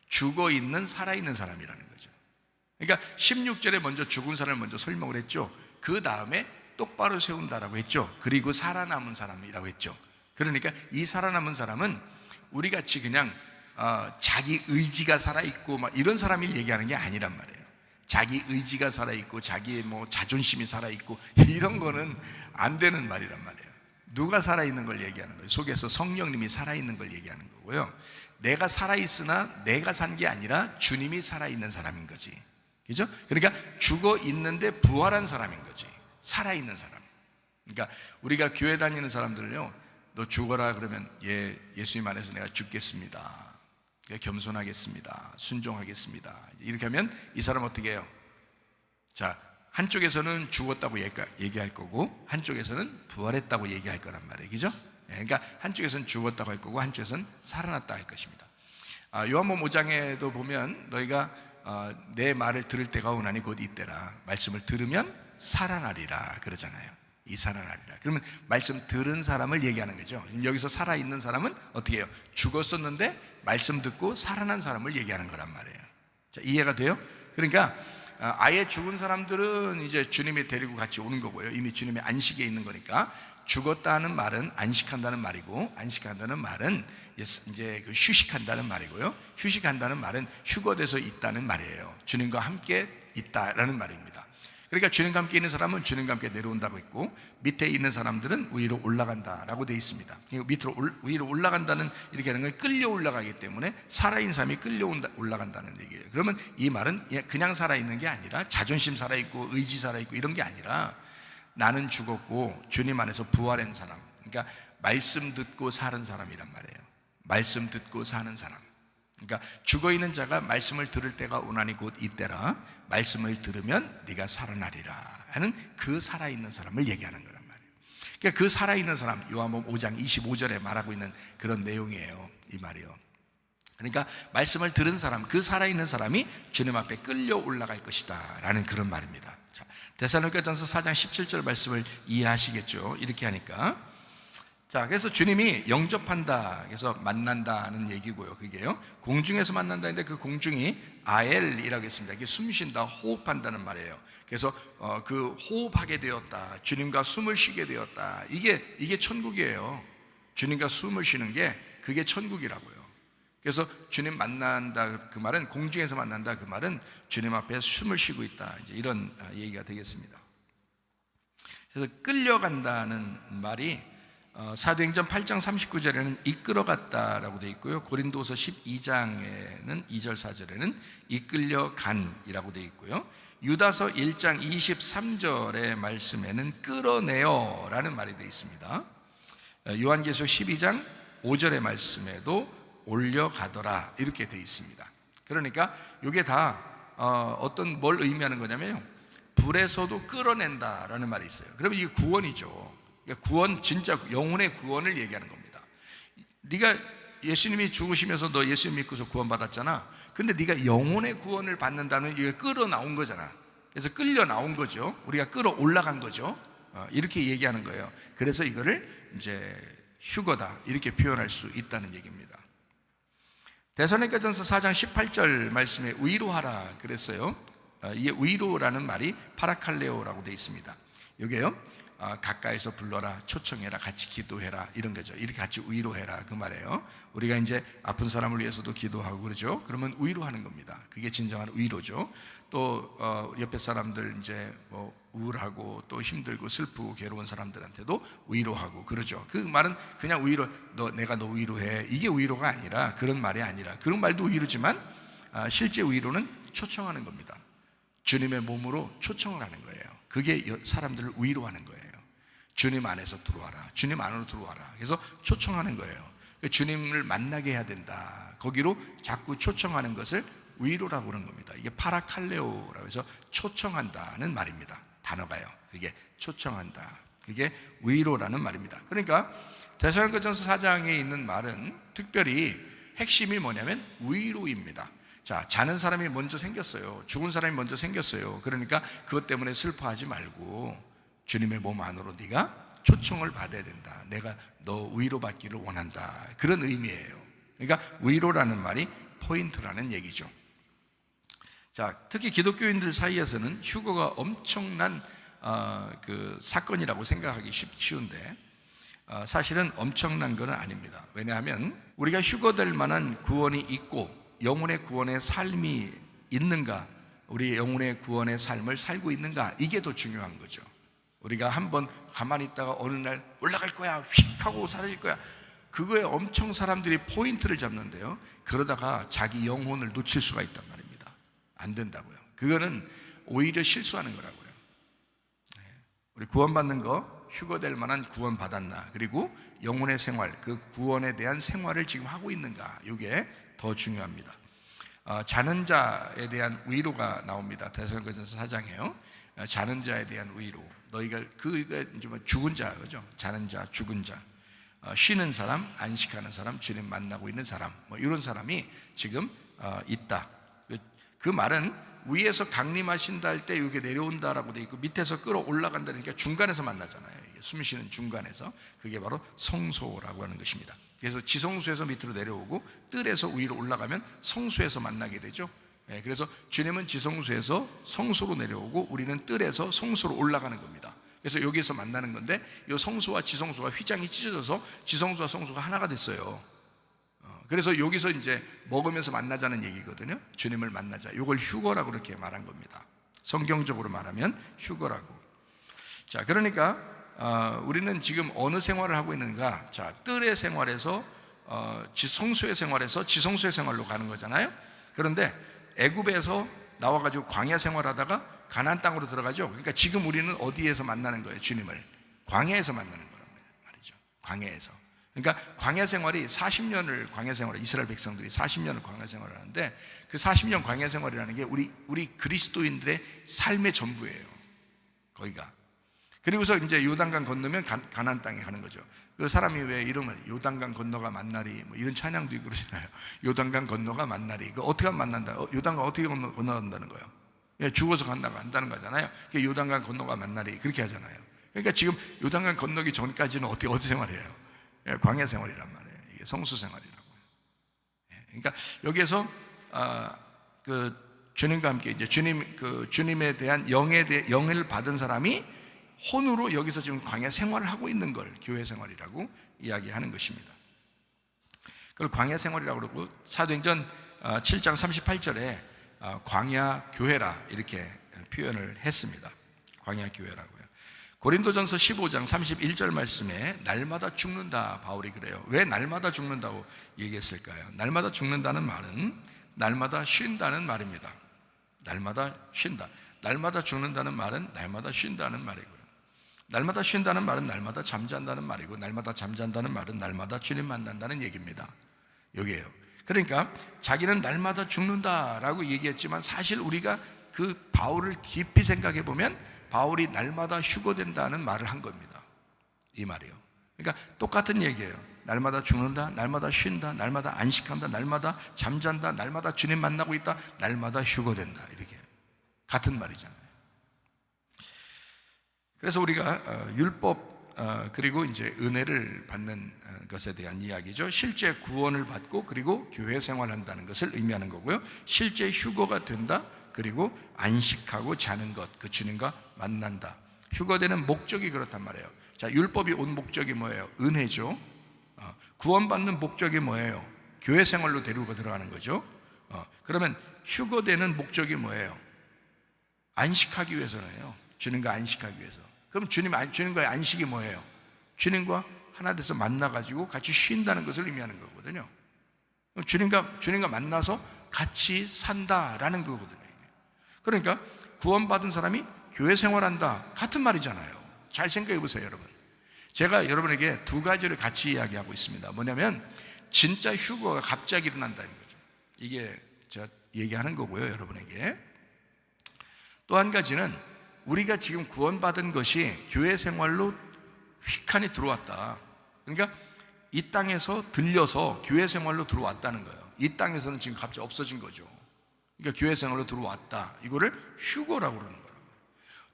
죽어있는 살아있는 사람이라는 거죠. 그러니까 16절에 먼저 죽은 사람을 먼저 설명을 했죠. 그 다음에 똑바로 세운다라고 했죠. 그리고 살아남은 사람이라고 했죠. 그러니까 이 살아남은 사람은 우리 같이 그냥 자기 의지가 살아있고 막 이런 사람을 얘기하는 게 아니란 말이에요. 자기 의지가 살아있고 자기의 뭐 자존심이 살아있고 이런 거는 안 되는 말이란 말이에요. 누가 살아있는 걸 얘기하는 거예요? 속에서 성령님이 살아있는 걸 얘기하는 거고요, 내가 살아있으나 내가 산 게 아니라 주님이 살아있는 사람인 거지. 그죠? 그러니까 죽어 있는데 부활한 사람인 거지, 살아있는 사람. 그러니까 우리가 교회 다니는 사람들은요, 너 죽어라 그러면 예수님 안에서 내가 죽겠습니다, 겸손하겠습니다, 순종하겠습니다 이렇게 하면 이 사람 어떻게 해요? 자, 한쪽에서는 죽었다고 얘기할 거고 한쪽에서는 부활했다고 얘기할 거란 말이에요. 그죠? 그러니까 한쪽에서는 죽었다고 할 거고 한쪽에서는 살아났다 할 것입니다. 요한복음 5장에도 보면 너희가 내 말을 들을 때가 오나니 곧 이때라, 말씀을 들으면 살아나리라 그러잖아요. 이 살아나리라. 그러면 말씀 들은 사람을 얘기하는 거죠. 여기서 살아있는 사람은 어떻게 해요? 죽었었는데 말씀 듣고 살아난 사람을 얘기하는 거란 말이에요. 자, 이해가 돼요? 그러니까 아예 죽은 사람들은 이제 주님이 데리고 같이 오는 거고요. 이미 주님의 안식에 있는 거니까. 죽었다는 말은 안식한다는 말이고, 안식한다는 말은 이제 그 휴식한다는 말이고요. 휴식한다는 말은 휴거돼서 있다는 말이에요. 주님과 함께 있다라는 말입니다. 그러니까 주님과 함께 있는 사람은 주님과 함께 내려온다고 했고, 밑에 있는 사람들은 위로 올라간다라고 되어 있습니다. 밑으로 위로 올라간다는 이렇게 하는 건 끌려 올라가기 때문에 살아있는 사람이 끌려 올라간다는 얘기예요. 그러면 이 말은 그냥 살아있는 게 아니라 자존심 살아있고 의지 살아있고 이런 게 아니라 나는 죽었고 주님 안에서 부활한 사람, 그러니까 말씀 듣고 사는 사람이란 말이에요. 말씀 듣고 사는 사람. 그러니까 죽어있는 자가 말씀을 들을 때가 오나니 곧 이때라. 말씀을 들으면 네가 살아나리라 하는 그 살아있는 사람을 얘기하는 거란 말이에요. 그러니까 그 살아있는 사람, 요한복음 5장 25절에 말하고 있는 그런 내용이에요. 이 말이요. 그러니까 말씀을 들은 사람, 그 살아있는 사람이 주님 앞에 끌려 올라갈 것이다 라는 그런 말입니다. 데살로니가전서 4장 17절 말씀을 이해하시겠죠? 이렇게 하니까. 자, 그래서 주님이 영접한다, 그래서 만난다는 얘기고요. 그게요, 공중에서 만난다는데 그 공중이 아엘이라고 했습니다. 이게 숨쉰다, 호흡한다는 말이에요. 그래서 그 호흡하게 되었다, 주님과 숨을 쉬게 되었다. 이게 천국이에요. 주님과 숨을 쉬는 게 그게 천국이라고요. 그래서 주님 만난다 그 말은, 공중에서 만난다 그 말은 주님 앞에 숨을 쉬고 있다, 이제 이런 얘기가 되겠습니다. 그래서 끌려간다는 말이 사도행전 8장 39절에는 이끌어갔다라고 되어 있고요, 고린도서 12장에는 2절 4절에는 이끌려간이라고 되어 있고요, 유다서 1장 23절의 말씀에는 끌어내어라는 말이 되어 있습니다. 요한계시록 12장 5절의 말씀에도 올려가더라 이렇게 되어 있습니다. 그러니까 이게 다 뭘 의미하는 거냐면요, 불에서도 끌어낸다라는 말이 있어요. 그러면 이게 구원이죠. 구원, 진짜 영혼의 구원을 얘기하는 겁니다. 네가 예수님이 죽으시면서 너 예수님 믿고서 구원받았잖아. 근데 네가 영혼의 구원을 받는다는, 이게 끌어 나온 거잖아. 그래서 끌려 나온 거죠. 우리가 끌어 올라간 거죠. 이렇게 얘기하는 거예요. 그래서 이거를 이제 휴거다 이렇게 표현할 수 있다는 얘기입니다. 데살로니가전서 4장 18절 말씀에 위로하라 그랬어요. 이게 위로라는 말이 파라칼레오라고 되어 있습니다. 이게요, 가까이서 불러라, 초청해라, 같이 기도해라 이런 거죠. 이렇게 같이 위로해라 그 말이에요. 우리가 이제 아픈 사람을 위해서도 기도하고 그러죠. 그러면 위로하는 겁니다. 그게 진정한 위로죠. 또 옆에 사람들 이제 우울하고 또 힘들고 슬프고 괴로운 사람들한테도 위로하고 그러죠. 그 말은 그냥 위로, 내가 너 위로해, 이게 위로가 아니라, 그런 말이 아니라, 그런 말도 위로지만 실제 위로는 초청하는 겁니다. 주님의 몸으로 초청을 하는 거예요. 그게 사람들을 위로하는 거예요. 주님 안에서 들어와라, 주님 안으로 들어와라. 그래서 초청하는 거예요. 주님을 만나게 해야 된다. 거기로 자꾸 초청하는 것을 위로라고 그러는 겁니다. 이게 파라칼레오라고 해서 초청한다는 말입니다. 단어가요. 그게 초청한다, 그게 위로라는 말입니다. 그러니까 데살로니가전서 4장에 있는 말은 특별히 핵심이 뭐냐면 위로입니다. 자, 자는 사람이 먼저 생겼어요. 죽은 사람이 먼저 생겼어요. 그러니까 그것 때문에 슬퍼하지 말고 주님의 몸 안으로 네가 초청을 받아야 된다. 내가 너 위로받기를 원한다. 그런 의미예요. 그러니까 위로라는 말이 포인트라는 얘기죠. 자, 특히 기독교인들 사이에서는 휴거가 엄청난 그 사건이라고 생각하기 쉬운데 사실은 엄청난 건 아닙니다. 왜냐하면 우리가 휴거될 만한 구원이 있고 영혼의 구원의 삶이 있는가, 우리 영혼의 구원의 삶을 살고 있는가, 이게 더 중요한 거죠. 우리가 한번 가만히 있다가 어느 날 올라갈 거야, 휙 하고 사라질 거야, 그거에 엄청 사람들이 포인트를 잡는데요, 그러다가 자기 영혼을 놓칠 수가 있단 말입니다. 안 된다고요. 그거는 오히려 실수하는 거라고요. 우리 구원받는 거, 휴거될 만한 구원 받았나, 그리고 영혼의 생활, 그 구원에 대한 생활을 지금 하고 있는가, 이게 더 중요합니다. 자는 자에 대한 위로가 나옵니다. 데살로니가전서 4장에요. 자는 자에 대한 위로. 너희가 그가 이제 죽은 자, 그죠? 자는 자, 죽은 자, 쉬는 사람, 안식하는 사람, 주님 만나고 있는 사람, 이런 사람이 지금 있다. 그 말은 위에서 강림하신다 할 때 이렇게 내려온다라고 돼 있고, 밑에서 끌어올라간다니까 중간에서 만나잖아요. 이게 숨 쉬는 중간에서. 그게 바로 성소라고 하는 것입니다. 그래서 지성소에서 밑으로 내려오고 뜰에서 위로 올라가면 성소에서 만나게 되죠. 그래서 주님은 지성소에서 성소로 내려오고 우리는 뜰에서 성소로 올라가는 겁니다. 그래서 여기에서 만나는 건데 이 성소와 지성소가 휘장이 찢어져서 지성소와 성소가 하나가 됐어요. 그래서 여기서 이제 먹으면서 만나자는 얘기거든요. 주님을 만나자. 이걸 휴거라고 그렇게 말한 겁니다. 성경적으로 말하면 휴거라고. 자, 그러니까 우리는 지금 어느 생활을 하고 있는가? 자, 뜰의 생활에서 성소의 생활에서 지성소의 생활로 가는 거잖아요. 그런데 애굽에서 나와가지고 광야 생활하다가 가나안 땅으로 들어가죠. 그러니까 지금 우리는 어디에서 만나는 거예요? 주님을 광야에서 만나는 거란 말이죠. 광야에서. 그러니까 광야 생활이 40년을 광야 생활을 이스라엘 백성들이 40년을 광야 생활을 하는데 그 40년 광야 생활이라는 게 우리 그리스도인들의 삶의 전부예요. 거기가. 그리고서 이제 요단강 건너면 가나안 땅에 가는 거죠. 그 사람이 왜 이름을 요단강 건너가 만나리 뭐 이런 찬양도 있고 그러잖아요. 요단강 건너가 만나리. 그 어떻게 하면 만난다? 요단강 어떻게 건너간다는 거예요? 예, 죽어서 간다는 거잖아요. 요단강 건너가 만나리 그렇게 하잖아요. 그러니까 지금 요단강 건너기 전까지는 어디 생활이에요? 예, 광야 생활이란 말이에요. 이게 성수 생활이라고. 예, 그러니까 여기에서 그 주님과 함께 이제 주님에 대한 영을 받은 사람이 혼으로 여기서 지금 광야 생활을 하고 있는 걸 교회 생활이라고 이야기하는 것입니다. 그걸 광야 생활이라고 그러고 사도행전 7장 38절에 광야 교회라 이렇게 표현을 했습니다. 광야 교회라고요. 고린도전서 15장 31절 말씀에 날마다 죽는다 바울이 그래요. 왜 날마다 죽는다고 얘기했을까요? 날마다 죽는다는 말은 날마다 쉰다는 말입니다. 날마다 쉰다. 날마다 죽는다는 말은 날마다 쉰다는 말이고요. 날마다 쉰다는 말은 날마다 잠잔다는 말이고 날마다 잠잔다는 말은 날마다 주님 만난다는 얘기입니다. 여기에요. 그러니까 자기는 날마다 죽는다라고 얘기했지만 사실 우리가 그 바울을 깊이 생각해 보면 바울이 날마다 휴거된다는 말을 한 겁니다. 이 말이요. 그러니까 똑같은 얘기예요. 날마다 죽는다, 날마다 쉰다, 날마다 안식한다, 날마다 잠잔다, 날마다 주님 만나고 있다, 날마다 휴거된다. 이렇게 같은 말이잖아요. 그래서 우리가 율법 그리고 이제 은혜를 받는 것에 대한 이야기죠. 실제 구원을 받고 그리고 교회 생활한다는 것을 의미하는 거고요. 실제 휴거가 된다. 그리고 안식하고 자는 것, 그 주님과 만난다. 휴거되는 목적이 그렇단 말이에요. 자, 율법이 온 목적이 뭐예요? 은혜죠. 구원받는 목적이 뭐예요? 교회 생활로 데리고 들어가는 거죠. 그러면 휴거되는 목적이 뭐예요? 안식하기 위해서네요. 주님과 안식하기 위해서. 그럼 주님과의 안식이 뭐예요? 주님과 하나 돼서 만나가지고 같이 쉰다는 것을 의미하는 거거든요. 주님과 만나서 같이 산다라는 거거든요. 그러니까 구원받은 사람이 교회 생활한다 같은 말이잖아요. 잘 생각해 보세요, 여러분. 제가 여러분에게 두 가지를 같이 이야기하고 있습니다. 뭐냐면 진짜 휴거가 갑자기 일어난다는 거죠. 이게 제가 얘기하는 거고요, 여러분에게. 또 한 가지는 우리가 지금 구원받은 것이 교회 생활로 휙하니 들어왔다. 그러니까 이 땅에서 들려서 교회 생활로 들어왔다는 거예요. 이 땅에서는 지금 갑자기 없어진 거죠. 그러니까 교회 생활로 들어왔다. 이거를 휴거라고 그러는 거예요.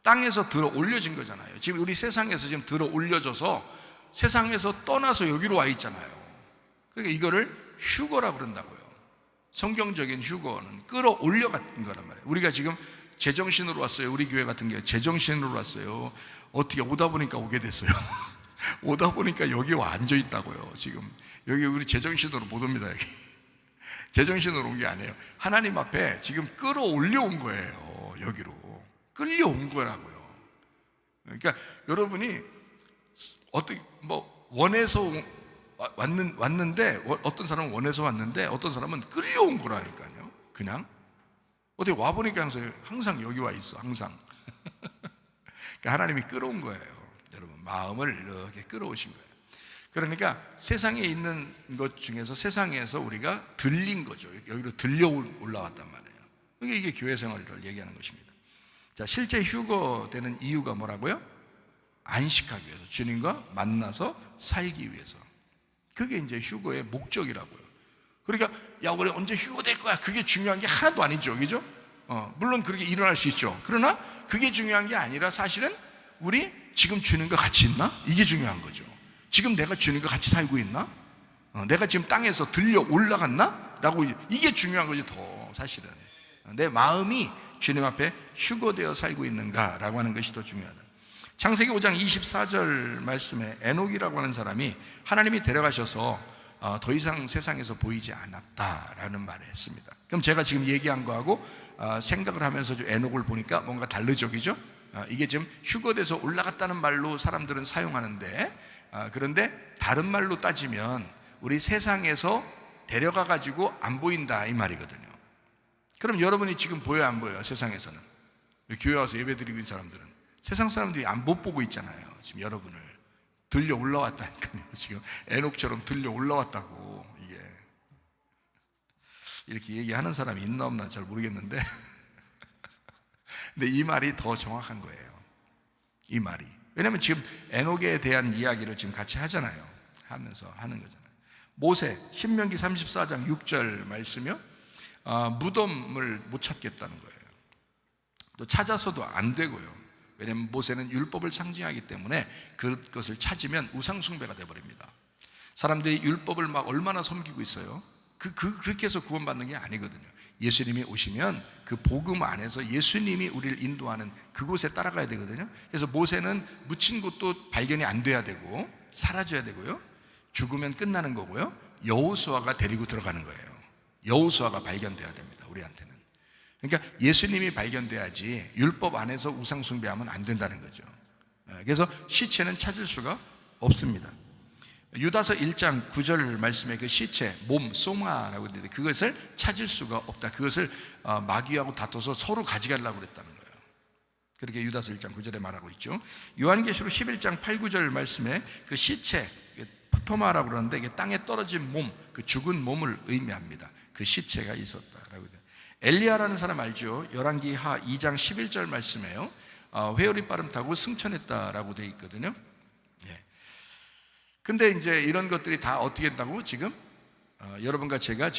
땅에서 들어 올려진 거잖아요. 지금 우리 세상에서 지금 들어 올려져서 세상에서 떠나서 여기로 와 있잖아요. 그러니까 이거를 휴거라고 그런다고요. 성경적인 휴거는 끌어올려 같은 거란 말이에요. 우리가 지금 제정신으로 왔어요. 우리 교회 같은 경우에 제정신으로 왔어요. 어떻게 오다 보니까 오게 됐어요. 오다 보니까 여기 와 앉아 있다고요. 지금 여기 우리 제정신으로 못 옵니다. 여기 제정신으로 온 게 아니에요. 하나님 앞에 지금 끌어올려 온 거예요. 여기로 끌려온 거라고요. 그러니까 여러분이 어떻게 원해서 왔는데 어떤 사람은 원해서 왔는데 어떤 사람은 끌려온 거라니까요. 그냥 어떻게 와 보니까 항상 여기 와 있어. 항상. 그러니까 하나님이 끌어온 거예요. 여러분 마음을 이렇게 끌어오신 거예요. 그러니까 세상에 있는 것 중에서 세상에서 우리가 들린 거죠. 여기로 들려 올라왔단 말이에요. 이게 교회 생활을 얘기하는 것입니다. 자, 실제 휴거되는 이유가 뭐라고요? 안식하기 위해서, 주님과 만나서 살기 위해서. 그게 이제 휴거의 목적이라고요. 그러니까 야 우리 언제 휴거될 거야? 그게 중요한 게 하나도 아니죠, 그죠? 물론 그렇게 일어날 수 있죠. 그러나 그게 중요한 게 아니라 사실은 우리 지금 주님과 같이 있나? 이게 중요한 거죠. 지금 내가 주님과 같이 살고 있나? 내가 지금 땅에서 들려 올라갔나? 라고 이게 중요한 거지 더 사실은. 내 마음이 주님 앞에 휴거되어 살고 있는가라고 하는 것이 더 중요하다. 창세기 5장 24절 말씀에 에녹이라고 하는 사람이 하나님이 데려가셔서 더 이상 세상에서 보이지 않았다라는 말을 했습니다. 그럼 제가 지금 얘기한 거하고 생각을 하면서 에녹을 보니까 뭔가 다르죠? 이게 지금 휴거돼서 올라갔다는 말로 사람들은 사용하는데, 그런데 다른 말로 따지면 우리 세상에서 데려가 가지고 안 보인다 이 말이거든요. 그럼 여러분이 지금 보여요, 안 보여요? 세상에서는 교회 와서 예배 드리고 있는 사람들은 세상 사람들이 못 보고 있잖아요. 지금 여러분을 들려 올라왔다니까요. 지금 에녹처럼 들려 올라왔다고. 이게 이렇게 얘기하는 사람이 있나 없나 잘 모르겠는데 근데 이 말이 더 정확한 거예요. 이 말이. 왜냐하면 지금 에녹에 대한 이야기를 지금 같이 하잖아요. 하면서 하는 거잖아요. 모세 신명기 34장 6절 말씀이요, 무덤을 못 찾겠다는 거예요. 또 찾아서도 안 되고요. 왜냐하면 모세는 율법을 상징하기 때문에 그것을 찾으면 우상숭배가 되어버립니다. 사람들이 율법을 막 얼마나 섬기고 있어요. 그렇게 해서 구원받는 게 아니거든요. 예수님이 오시면 그 복음 안에서 예수님이 우리를 인도하는 그곳에 따라가야 되거든요. 그래서 모세는 묻힌 곳도 발견이 안 돼야 되고 사라져야 되고요, 죽으면 끝나는 거고요, 여호수아가 데리고 들어가는 거예요. 여호수아가 발견돼야 됩니다, 우리한테는. 그러니까 예수님이 발견돼야지 율법 안에서 우상 숭배하면 안 된다는 거죠. 그래서 시체는 찾을 수가 없습니다. 유다서 1장 9절 말씀에 그 시체, 몸, 소마라고 되는데 그것을 찾을 수가 없다. 그것을 마귀하고 다퉈서 서로 가져가려고 그랬다는 거예요. 그렇게 유다서 1장 9절에 말하고 있죠. 요한계시록 11장 8, 9절 말씀에 그 시체, 푸토마라고 그러는데 이게 땅에 떨어진 몸, 그 죽은 몸을 의미합니다. 그 시체가 있었다라고 돼요. 엘리야라는 사람 알죠? 열왕기하 2장 11절 말씀에요, 회오리 바람 타고 승천했다라고 되어 있거든요. 근데 이제 이런 것들이 다 어떻게 된다고? 지금 여러분과 제가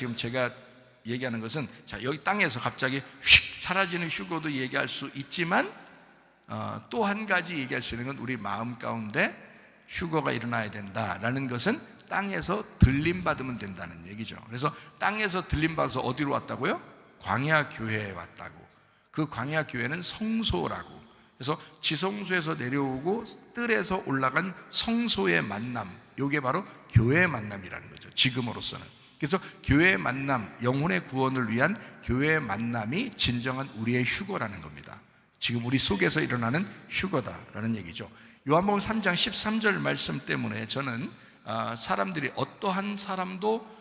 얘기하는 것은, 자, 여기 땅에서 갑자기 휙 사라지는 휴거도 얘기할 수 있지만 또 한 가지 얘기할 수 있는 건 우리 마음 가운데 휴거가 일어나야 된다라는 것은 땅에서 들림받으면 된다는 얘기죠. 그래서 땅에서 들림받아서 어디로 왔다고요? 광야 교회에 왔다고. 그 광야 교회는 성소라고. 그래서 지성소에서 내려오고 뜰에서 올라간 성소의 만남, 이게 바로 교회의 만남이라는 거죠, 지금으로서는. 그래서 교회의 만남, 영혼의 구원을 위한 교회의 만남이 진정한 우리의 휴거라는 겁니다. 지금 우리 속에서 일어나는 휴거다라는 얘기죠. 요한복음 3장 13절 말씀 때문에 저는 사람들이 어떠한 사람도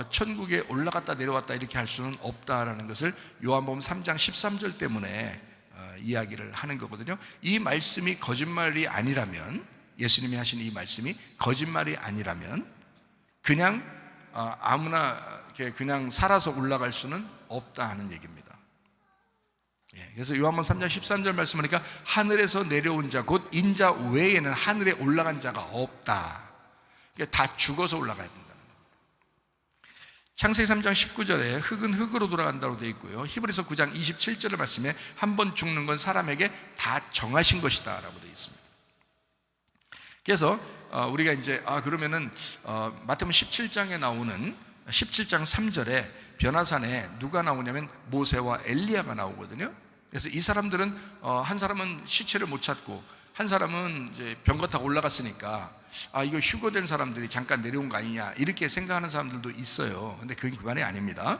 천국에 올라갔다 내려왔다 이렇게 할 수는 없다라는 것을 요한복음 3장 13절 때문에 이야기를 하는 거거든요. 이 말씀이 거짓말이 아니라면, 예수님이 하신 이 말씀이 거짓말이 아니라면 그냥 아무나 그냥 살아서 올라갈 수는 없다 하는 얘기입니다. 그래서 요한복음 3장 13절 말씀하니까 하늘에서 내려온 자 곧 인자 외에는 하늘에 올라간 자가 없다. 다 죽어서 올라가야 된다는 겁니다. 창세기 3장 19절에 흙은 흙으로 돌아간다고 되어 있고요, 히브리서 9장 27절의 말씀에 한 번 죽는 건 사람에게 다 정하신 것이다 라고 되어 있습니다. 그래서 우리가 이제 그러면은 마태복음 17장에 나오는 17장 3절에 변화산에 누가 나오냐면 모세와 엘리야가 나오거든요. 그래서 이 사람들은 한 사람은 시체를 못 찾고 한 사람은 이제 병거 타고 올라갔으니까 이거 휴거된 사람들이 잠깐 내려온 거 아니냐 이렇게 생각하는 사람들도 있어요. 근데 그게 그 말이 아닙니다.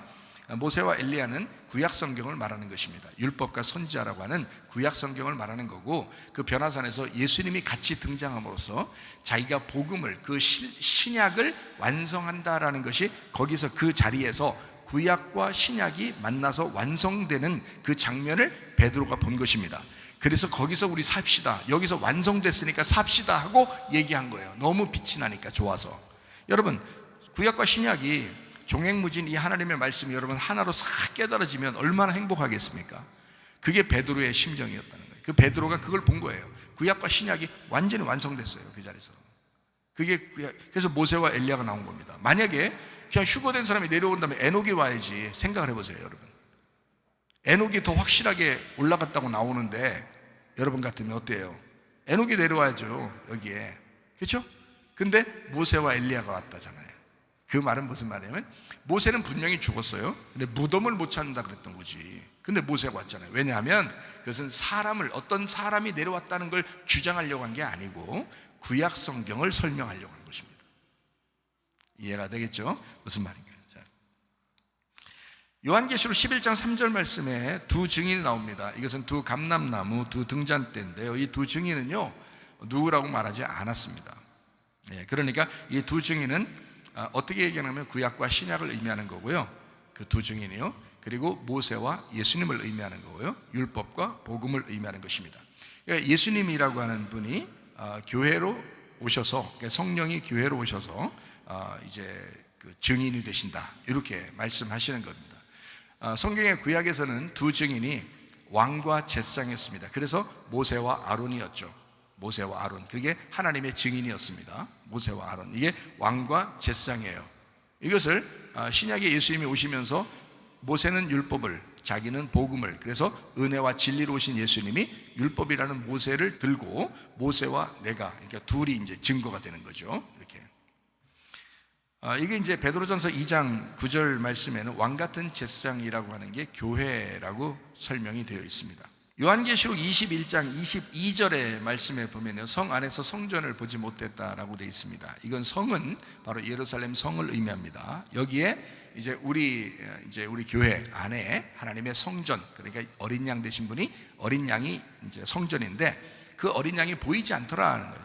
모세와 엘리야는 구약 성경을 말하는 것입니다. 율법과 선지자라고 하는 구약 성경을 말하는 거고, 그 변화산에서 예수님이 같이 등장함으로써 자기가 복음을, 그 신약을 완성한다라는 것이 거기서 그 자리에서 구약과 신약이 만나서 완성되는 그 장면을 베드로가 본 것입니다. 그래서 거기서 우리 삽시다, 여기서 완성됐으니까 삽시다 하고 얘기한 거예요. 너무 빛이 나니까 좋아서. 여러분, 구약과 신약이 종횡무진 이 하나님의 말씀이 여러분 하나로 싹 깨달아지면 얼마나 행복하겠습니까? 그게 베드로의 심정이었다는 거예요. 그 베드로가 그걸 본 거예요. 구약과 신약이 완전히 완성됐어요, 그 자리에서. 그래서 모세와 엘리야가 나온 겁니다. 만약에 그냥 휴거된 사람이 내려온다면 에녹이 와야지. 생각을 해보세요, 여러분. 에녹이 더 확실하게 올라갔다고 나오는데 여러분 같으면 어때요? 에녹이 내려와야죠, 여기에. 그렇죠? 근데 모세와 엘리야가 왔다잖아요. 그 말은 무슨 말이냐면 모세는 분명히 죽었어요. 근데 무덤을 못 찾는다 그랬던 거지. 근데 모세가 왔잖아요. 왜냐하면 그것은 어떤 사람이 내려왔다는 걸 주장하려고 한 게 아니고 구약 성경을 설명하려고 한 것입니다. 이해가 되겠죠? 무슨 말인가요? 요한계시록 11장 3절 말씀에 두 증인이 나옵니다. 이것은 두 감람나무, 두 등잔대인데요. 이 두 증인은요, 누구라고 말하지 않았습니다. 그러니까 이 두 증인은 어떻게 얘기하냐면 구약과 신약을 의미하는 거고요. 그 두 증인이요. 그리고 모세와 예수님을 의미하는 거고요. 율법과 복음을 의미하는 것입니다. 그러니까 예수님이라고 하는 분이 교회로 오셔서, 그러니까 성령이 교회로 오셔서 이제 그 증인이 되신다, 이렇게 말씀하시는 겁니다. 성경의 구약에서는 두 증인이 왕과 제사장이었습니다. 그래서 모세와 아론이었죠. 모세와 아론, 그게 하나님의 증인이었습니다. 모세와 아론, 이게 왕과 제사장이에요. 이것을 신약에 예수님이 오시면서 모세는 율법을, 자기는 복음을, 그래서 은혜와 진리로 오신 예수님이 율법이라는 모세를 들고 모세와 내가, 그러니까 둘이 이제 증거가 되는 거죠. 이렇게. 이게 이제 베드로전서 2장 9절 말씀에는 왕 같은 제사장이라고 하는 게 교회라고 설명이 되어 있습니다. 요한계시록 21장 22절의 말씀에 보면요, 성 안에서 성전을 보지 못했다라고 되어 있습니다. 이건 성은 바로 예루살렘 성을 의미합니다. 여기에 이제 우리 교회 안에 하나님의 성전, 그러니까 어린 양 되신 분이, 어린 양이 이제 성전인데 그 어린 양이 보이지 않더라는 거예요.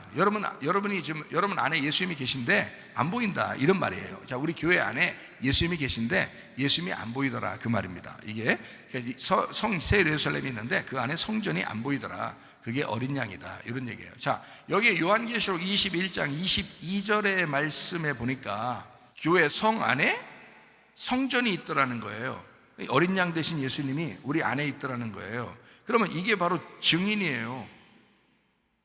여러분이 지금 여러분 안에 예수님이 계신데 안 보인다, 이런 말이에요. 자, 우리 교회 안에 예수님이 계신데 예수님이 안 보이더라, 그 말입니다. 이게 새 예루살렘이 있는데 그 안에 성전이 안 보이더라, 그게 어린 양이다, 이런 얘기예요. 자, 여기 요한계시록 21장 22절의 말씀에 보니까 교회 성 안에 성전이 있더라는 거예요. 어린 양 대신 예수님이 우리 안에 있더라는 거예요. 그러면 이게 바로 증인이에요.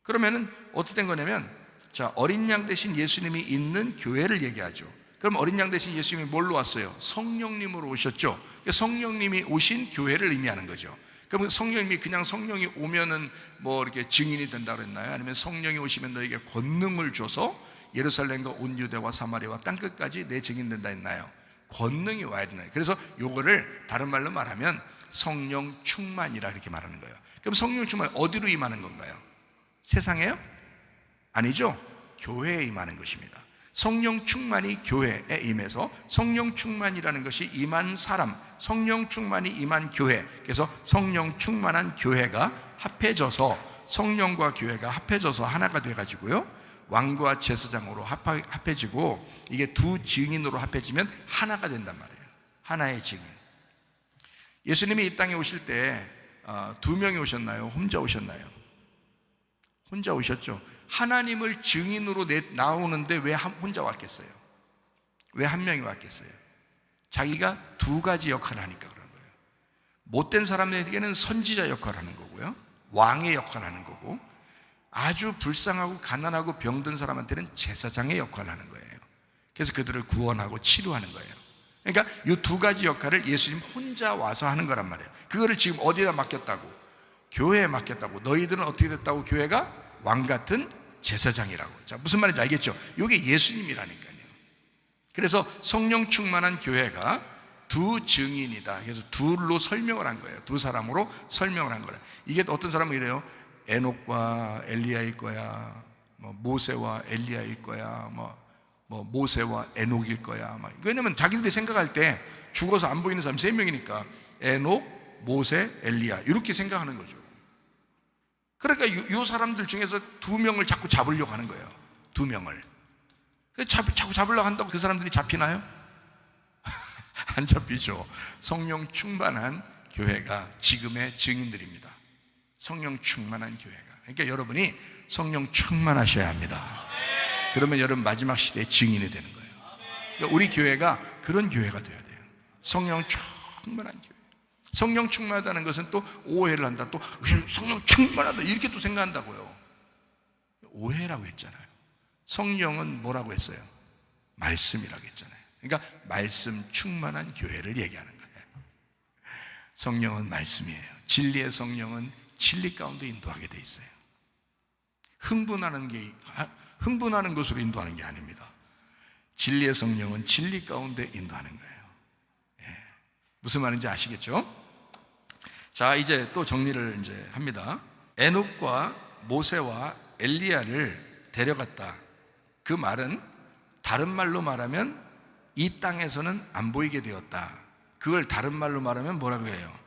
그러면은 어떻게 된 거냐면, 자, 어린 양 대신 예수님이 있는 교회를 얘기하죠. 그럼 어린 양 대신 예수님이 뭘로 왔어요? 성령님으로 오셨죠. 성령님이 오신 교회를 의미하는 거죠. 그럼 성령님이 그냥 성령이 오면은 뭐 이렇게 증인이 된다고 했나요? 아니면 성령이 오시면 너에게 권능을 줘서 예루살렘과 온 유대와 사마리아와 땅끝까지 내 증인 된다 했나요? 권능이 와야 되나요? 그래서 요거를 다른 말로 말하면 성령 충만이라 이렇게 말하는 거예요. 그럼 성령 충만 어디로 임하는 건가요? 세상에요? 아니죠. 교회에 임하는 것입니다. 성령 충만이 교회에 임해서 성령 충만이라는 것이 임한 사람, 성령 충만이 임한 교회, 그래서 성령 충만한 교회가 합해져서, 성령과 교회가 합해져서 하나가 돼가지고요, 왕과 제사장으로 합해지고, 이게 두 증인으로 합해지면 하나가 된단 말이에요. 하나의 증인. 예수님이 이 땅에 오실 때 두 명이 오셨나요? 혼자 오셨나요? 혼자 오셨죠. 하나님을 증인으로 나오는데 왜 혼자 왔겠어요? 왜 한 명이 왔겠어요? 자기가 두 가지 역할을 하니까 그런 거예요. 못된 사람에게는 선지자 역할을 하는 거고요, 왕의 역할을 하는 거고, 아주 불쌍하고 가난하고 병든 사람한테는 제사장의 역할을 하는 거예요. 그래서 그들을 구원하고 치료하는 거예요. 그러니까 이 두 가지 역할을 예수님 혼자 와서 하는 거란 말이에요. 그거를 지금 어디다 맡겼다고? 교회에 맡겼다고. 너희들은 어떻게 됐다고? 교회가 왕 같은 제사장이라고. 자, 무슨 말인지 알겠죠? 이게 예수님이라니까요. 그래서 성령 충만한 교회가 두 증인이다. 그래서 둘로 설명을 한 거예요. 두 사람으로 설명을 한 거예요. 이게 어떤 사람은 이래요. 에녹과 엘리야일 거야, 뭐 모세와 엘리야일 거야, 뭐 모세와 에녹일 거야. 왜냐면 자기들이 생각할 때 죽어서 안 보이는 사람 3명이니까 에녹, 모세, 엘리야, 이렇게 생각하는 거죠. 그러니까 이 사람들 중에서 2명을 자꾸 잡으려고 하는 거예요. 2명을. 자꾸 잡으려고 한다고 그 사람들이 잡히나요? 안 잡히죠. 성령 충만한 교회가 지금의 증인들입니다. 성령 충만한 교회가. 그러니까 여러분이 성령 충만하셔야 합니다. 그러면 여러분 마지막 시대의 증인이 되는 거예요. 그러니까 우리 교회가 그런 교회가 되어야 돼요. 성령 충만한 교회. 성령 충만하다는 것은 또 오해를 한다. 또 성령 충만하다 이렇게 또 생각한다고요. 오해라고 했잖아요. 성령은 뭐라고 했어요? 말씀이라고 했잖아요. 그러니까 말씀 충만한 교회를 얘기하는 거예요. 성령은 말씀이에요. 진리의 성령은 진리 가운데 인도하게 돼 있어요. 흥분하는 것으로 인도하는 게 아닙니다. 진리의 성령은 진리 가운데 인도하는 거예요. 무슨 말인지 아시겠죠? 자, 이제 또 정리를 이제 합니다. 에녹과 모세와 엘리야를 데려갔다. 그 말은 다른 말로 말하면 이 땅에서는 안 보이게 되었다. 그걸 다른 말로 말하면 뭐라고 해요?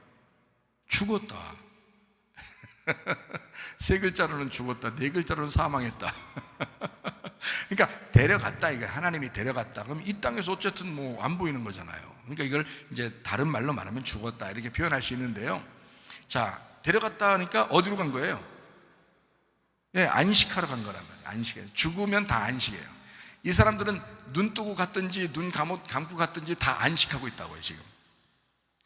죽었다. 세 글자로는 죽었다, 네 글자로는 사망했다. 그러니까 데려갔다, 이거 하나님이 데려갔다. 그럼 이 땅에서 어쨌든 뭐 안 보이는 거잖아요. 그러니까 이걸 이제 다른 말로 말하면 죽었다 이렇게 표현할 수 있는데요. 자, 데려갔다 하니까 어디로 간 거예요? 안식하러 간 거란 말이에요. 안식해요. 죽으면 다 안식해요. 이 사람들은 눈 뜨고 갔든지 눈 감고 갔든지 다 안식하고 있다고요, 지금.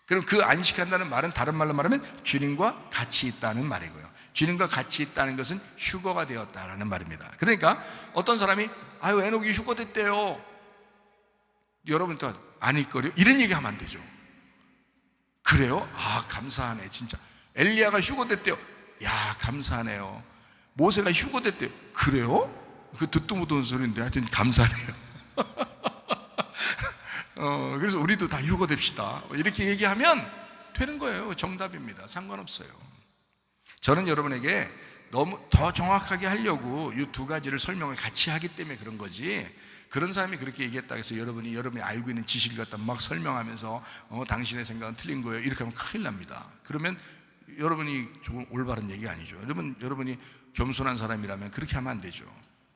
그럼 그 안식한다는 말은 다른 말로 말하면 주님과 같이 있다는 말이고요. 주님과 같이 있다는 것은 휴거가 되었다라는 말입니다. 그러니까 어떤 사람이 아유, 에녹이 휴거됐대요. 여러분 또 아닐걸요? 이런 얘기 하면 안 되죠. 그래요? 아, 감사하네, 진짜. 엘리야가 휴거됐대요. 야, 감사하네요. 모세가 휴거됐대요. 그래요? 그 듣도 못한 소리인데 하여튼 감사하네요. 그래서 우리도 다 휴거됩시다 이렇게 얘기하면 되는 거예요. 정답입니다. 상관없어요. 저는 여러분에게 너무 더 정확하게 하려고 이 두 가지를 설명을 같이 하기 때문에 그런 거지, 그런 사람이 그렇게 얘기했다 해서 여러분이 알고 있는 지식을 갖다 막 설명하면서 당신의 생각은 틀린 거예요 이렇게 하면 큰일 납니다. 그러면 여러분이 좋은 올바른 얘기가 아니죠. 여러분이 겸손한 사람이라면 그렇게 하면 안 되죠.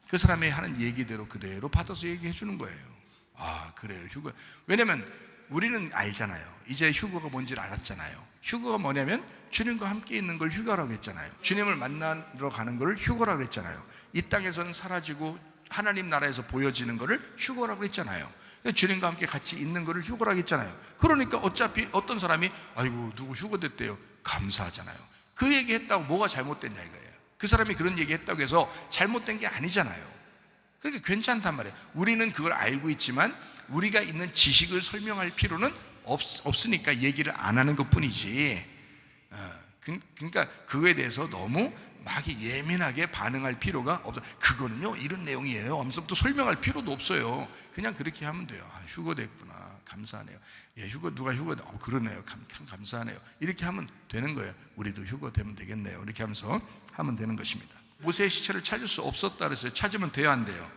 그 사람이 하는 얘기대로 그대로 받아서 얘기해 주는 거예요. 아, 그래요, 휴거. 왜냐면 우리는 알잖아요. 이제 휴거가 뭔지를 알았잖아요. 휴거가 뭐냐면 주님과 함께 있는 걸 휴거라고 했잖아요. 주님을 만나러 가는 걸 휴거라고 했잖아요. 이 땅에서는 사라지고 하나님 나라에서 보여지는 거를 휴거라고 했잖아요. 주님과 함께 같이 있는 거를 휴거라고 했잖아요. 그러니까 어차피 어떤 사람이 아이고 누구 휴거됐대요, 감사하잖아요. 그 얘기 했다고 뭐가 잘못됐냐 이거예요. 그 사람이 그런 얘기 했다고 해서 잘못된 게 아니잖아요. 그러니까 괜찮단 말이에요. 우리는 그걸 알고 있지만 우리가 있는 지식을 설명할 필요는 없으니까 얘기를 안 하는 것 뿐이지. 그러니까 그거에 대해서 너무 막 예민하게 반응할 필요가 없어요. 그거는요 이런 내용이에요 하면서 또 설명할 필요도 없어요. 그냥 그렇게 하면 돼요. 아, 휴거됐구나, 감사하네요. 예, 누가 휴거돼? 그러네요, 감사하네요. 이렇게 하면 되는 거예요. 우리도 휴거되면 되겠네요. 이렇게 하면서 하면 되는 것입니다. 모세의 시체를 찾을 수 없었다 그랬어요. 찾으면 돼요, 안 돼요?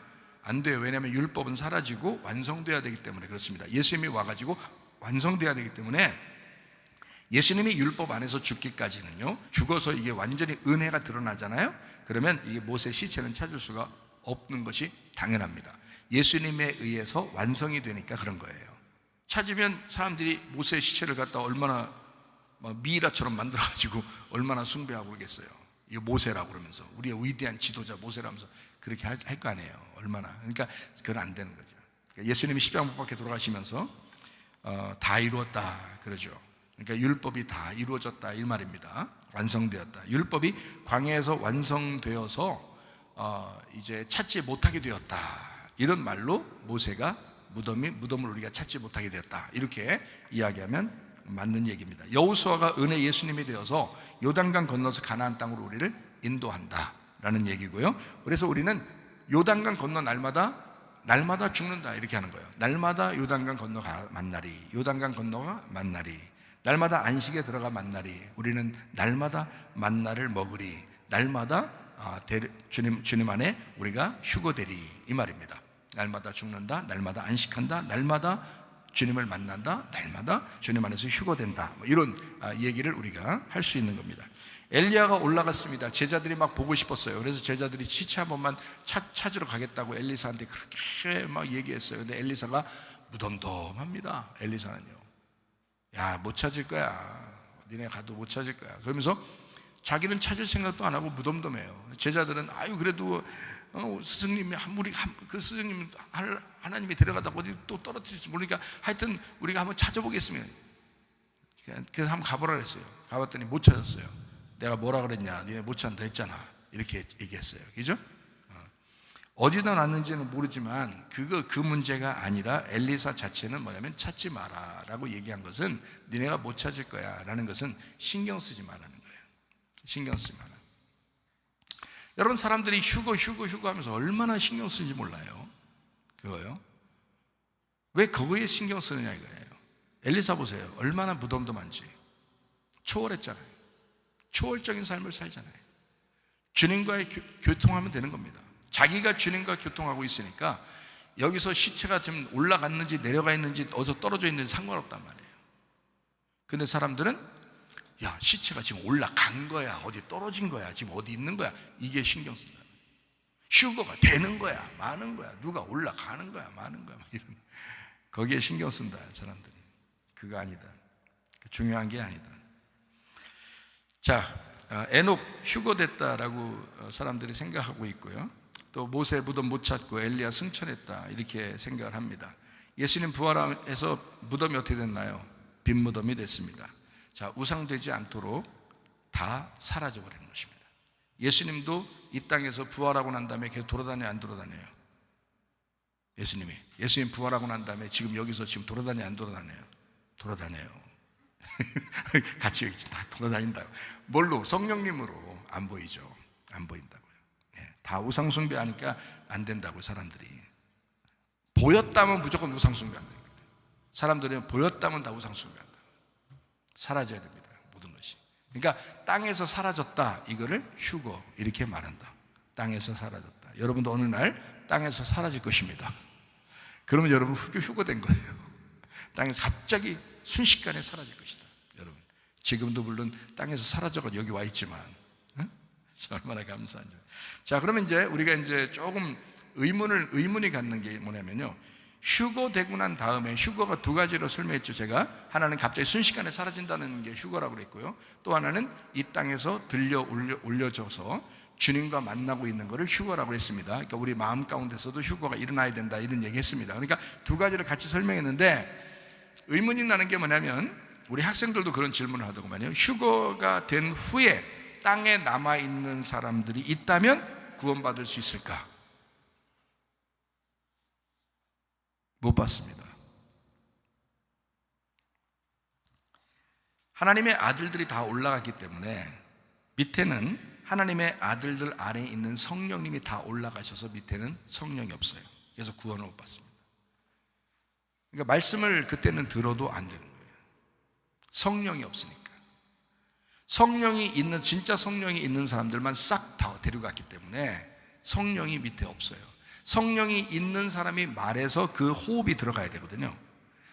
안 돼요. 왜냐하면 율법은 사라지고 완성돼야 되기 때문에 그렇습니다. 예수님이 와가지고 완성돼야 되기 때문에, 예수님이 율법 안에서 죽기까지는요, 죽어서 이게 완전히 은혜가 드러나잖아요. 그러면 이게 모세 시체는 찾을 수가 없는 것이 당연합니다. 예수님에 의해서 완성이 되니까 그런 거예요. 찾으면 사람들이 모세 시체를 갖다 얼마나 미이라처럼 만들어가지고 얼마나 숭배하고 그러겠어요. 이거 모세라고 그러면서 우리의 위대한 지도자 모세라면서 그렇게 할 거 아니에요. 얼마나. 그러니까 그건 안 되는 거죠. 그러니까 예수님이 십자가 못 박혀 돌아가시면서 다 이루었다 그러죠. 그러니까 율법이 다 이루어졌다 이 말입니다. 완성되었다. 율법이 광야에서 완성되어서 이제 찾지 못하게 되었다, 이런 말로 모세가 무덤을 우리가 찾지 못하게 되었다 이렇게 이야기하면 맞는 얘기입니다. 여호수아가 은혜 예수님이 되어서 요단강 건너서 가나안 땅으로 우리를 인도한다라는 얘기고요. 그래서 우리는 요단강 건너 날마다 죽는다 이렇게 하는 거예요. 날마다 요단강 건너가 만나리, 요단강 건너가 만나리, 날마다 안식에 들어가 만나리, 우리는 날마다 만나를 먹으리, 날마다 주님 안에 우리가 휴거되리 이 말입니다. 날마다 죽는다, 날마다 안식한다, 날마다 주님을 만난다, 날마다 주님 안에서 휴거된다, 이런 얘기를 우리가 할 수 있는 겁니다. 엘리야가 올라갔습니다. 제자들이 막 보고 싶었어요. 그래서 제자들이 시체 한 번만 찾으러 가겠다고 엘리사한테 그렇게 막 얘기했어요. 근데 엘리사가 무덤덤합니다. 엘리사는요, 야, 못 찾을 거야, 니네 가도 못 찾을 거야 그러면서 자기는 찾을 생각도 안 하고 무덤덤해요. 제자들은 아유 그래도 스승님이 그 스승님 하나님이 데려가다가 어디 또 떨어뜨릴지 모르니까 하여튼 우리가 한번 찾아보겠습니다. 그래서 한번 가보라 그랬어요. 가봤더니 못 찾았어요. 내가 뭐라 그랬냐, 니네 못 찾는다 했잖아, 이렇게 얘기했어요. 그죠? 어디다 놨는지는 모르지만 그 문제가 아니라 엘리사 자체는 뭐냐면 찾지 마라 라고 얘기한 것은 니네가 못 찾을 거야 라는 것은 신경 쓰지 말라는 거예요. 신경 쓰지 마라. 여러분, 사람들이 휴거 하면서 얼마나 신경 쓰는지 몰라요. 그거요. 왜 그거에 신경 쓰느냐 이거예요. 엘리사 보세요. 얼마나 무덤도 많지. 초월했잖아요. 초월적인 삶을 살잖아요. 주님과의 교통하면 되는 겁니다. 자기가 주님과 교통하고 있으니까 여기서 시체가 지금 올라갔는지 내려가 있는지 어디서 떨어져 있는지 상관없단 말이에요. 근데 사람들은 야, 시체가 지금 올라간 거야, 어디 떨어진 거야, 지금 어디 있는 거야, 이게 신경 쓴다. 휴거가 되는 거야, 마는 거야, 누가 올라가는 거야, 마는 거야, 이런 거기에 신경 쓴다 사람들이. 그거 아니다. 중요한 게 아니다. 자, 에녹 휴거됐다라고 사람들이 생각하고 있고요. 또 모세 무덤 못 찾고 엘리야 승천했다 이렇게 생각을 합니다. 예수님 부활해서 무덤이 어떻게 됐나요? 빈 무덤이 됐습니다. 자, 우상되지 않도록 다 사라져버리는 것입니다. 예수님도 이 땅에서 부활하고 난 다음에 계속 돌아다녀요, 안 돌아다녀요? 예수님 부활하고 난 다음에 지금 여기서 지금 돌아다녀요, 안 돌아다녀요? 돌아다녀요. 같이 여기 다 돌아다닌다고. 뭘로? 성령님으로. 안 보이죠? 안 보인다고요. 다 우상숭배하니까 안 된다고 사람들이. 보였다면 무조건 우상숭배한다. 사람들은 보였다면 다 우상숭배한다. 사라져야 됩니다, 모든 것이. 그러니까 땅에서 사라졌다, 이거를 휴거 이렇게 말한다. 땅에서 사라졌다. 여러분도 어느 날 땅에서 사라질 것입니다. 그러면 여러분 휴거된 거예요. 땅에서 갑자기 순식간에 사라질 것이다. 여러분 지금도 물론 땅에서 사라져서 여기 와 있지만 얼마나 감사한지. 자, 그러면 이제 우리가 이제 조금 의문이 갖는 게 뭐냐면요, 휴거되고 난 다음에, 휴거가 두 가지로 설명했죠. 제가 하나는 갑자기 순식간에 사라진다는 게 휴거라고 그랬고요, 또 하나는 이 땅에서 올려져서 주님과 만나고 있는 것을 휴거라고 했습니다. 그러니까 우리 마음 가운데서도 휴거가 일어나야 된다, 이런 얘기 했습니다. 그러니까 두 가지를 같이 설명했는데, 의문이 나는 게 뭐냐면, 우리 학생들도 그런 질문을 하더구만요. 휴거가 된 후에 땅에 남아있는 사람들이 있다면 구원받을 수 있을까? 못 받습니다. 하나님의 아들들이 다 올라갔기 때문에 밑에는 하나님의 아들들 안에 있는 성령님이 다 올라가셔서 밑에는 성령이 없어요. 그래서 구원을 못 받습니다. 그러니까 말씀을 그때는 들어도 안 되는 거예요. 성령이 없으니까. 성령이 있는, 진짜 성령이 있는 사람들만 싹 다 데려갔기 때문에 성령이 밑에 없어요. 성령이 있는 사람이 말해서 그 호흡이 들어가야 되거든요.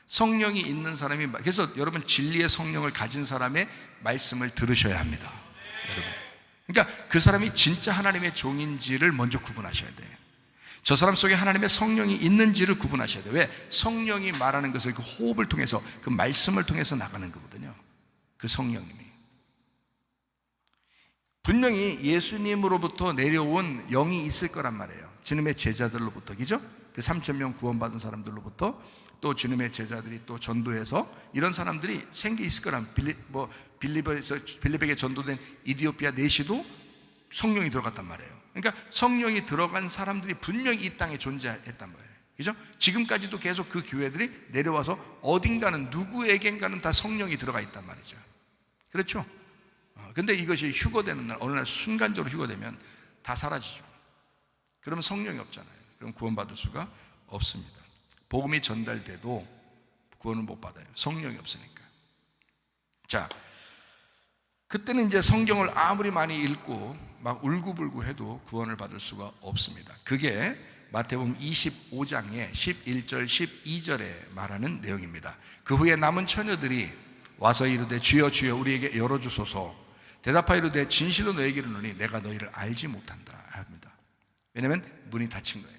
성령이 있는 사람이, 그래서 여러분 진리의 성령을 가진 사람의 말씀을 들으셔야 합니다, 여러분. 그러니까 그 사람이 진짜 하나님의 종인지를 먼저 구분하셔야 돼요. 저 사람 속에 하나님의 성령이 있는지를 구분하셔야 돼요. 왜? 성령이 말하는 것을 그 호흡을 통해서, 그 말씀을 통해서 나가는 거거든요, 그 성령님이. 분명히 예수님으로부터 내려온 영이 있을 거란 말이에요. 주님의 제자들로부터, 그죠? 그 3,000명 구원받은 사람들로부터, 또 주님의 제자들이 또 전도해서 이런 사람들이 생기 있을 거란, 빌립에게 전도된 이디오피아 내시도 성령이 들어갔단 말이에요. 그러니까 성령이 들어간 사람들이 분명히 이 땅에 존재했단 말이에요. 그죠? 지금까지도 계속 그 교회들이 내려와서 어딘가는, 누구에겐가는 다 성령이 들어가 있단 말이죠. 그렇죠? 근데 이것이 휴거되는 날, 어느 날 순간적으로 휴거되면 다 사라지죠. 그러면 성령이 없잖아요. 그럼 구원받을 수가 없습니다. 복음이 전달돼도 구원을 못 받아요. 성령이 없으니까. 자, 그때는 이제 성경을 아무리 많이 읽고 막 울고불고 해도 구원을 받을 수가 없습니다. 그게 마태복음 25장의 11절 12절에 말하는 내용입니다. 그 후에 남은 처녀들이 와서 이르되 주여 주여 우리에게 열어주소서. 대답하여 이르되 진실로 너에게 이르노니 내가 너희를 알지 못한다 합니다. 왜냐하면 문이 닫힌 거예요.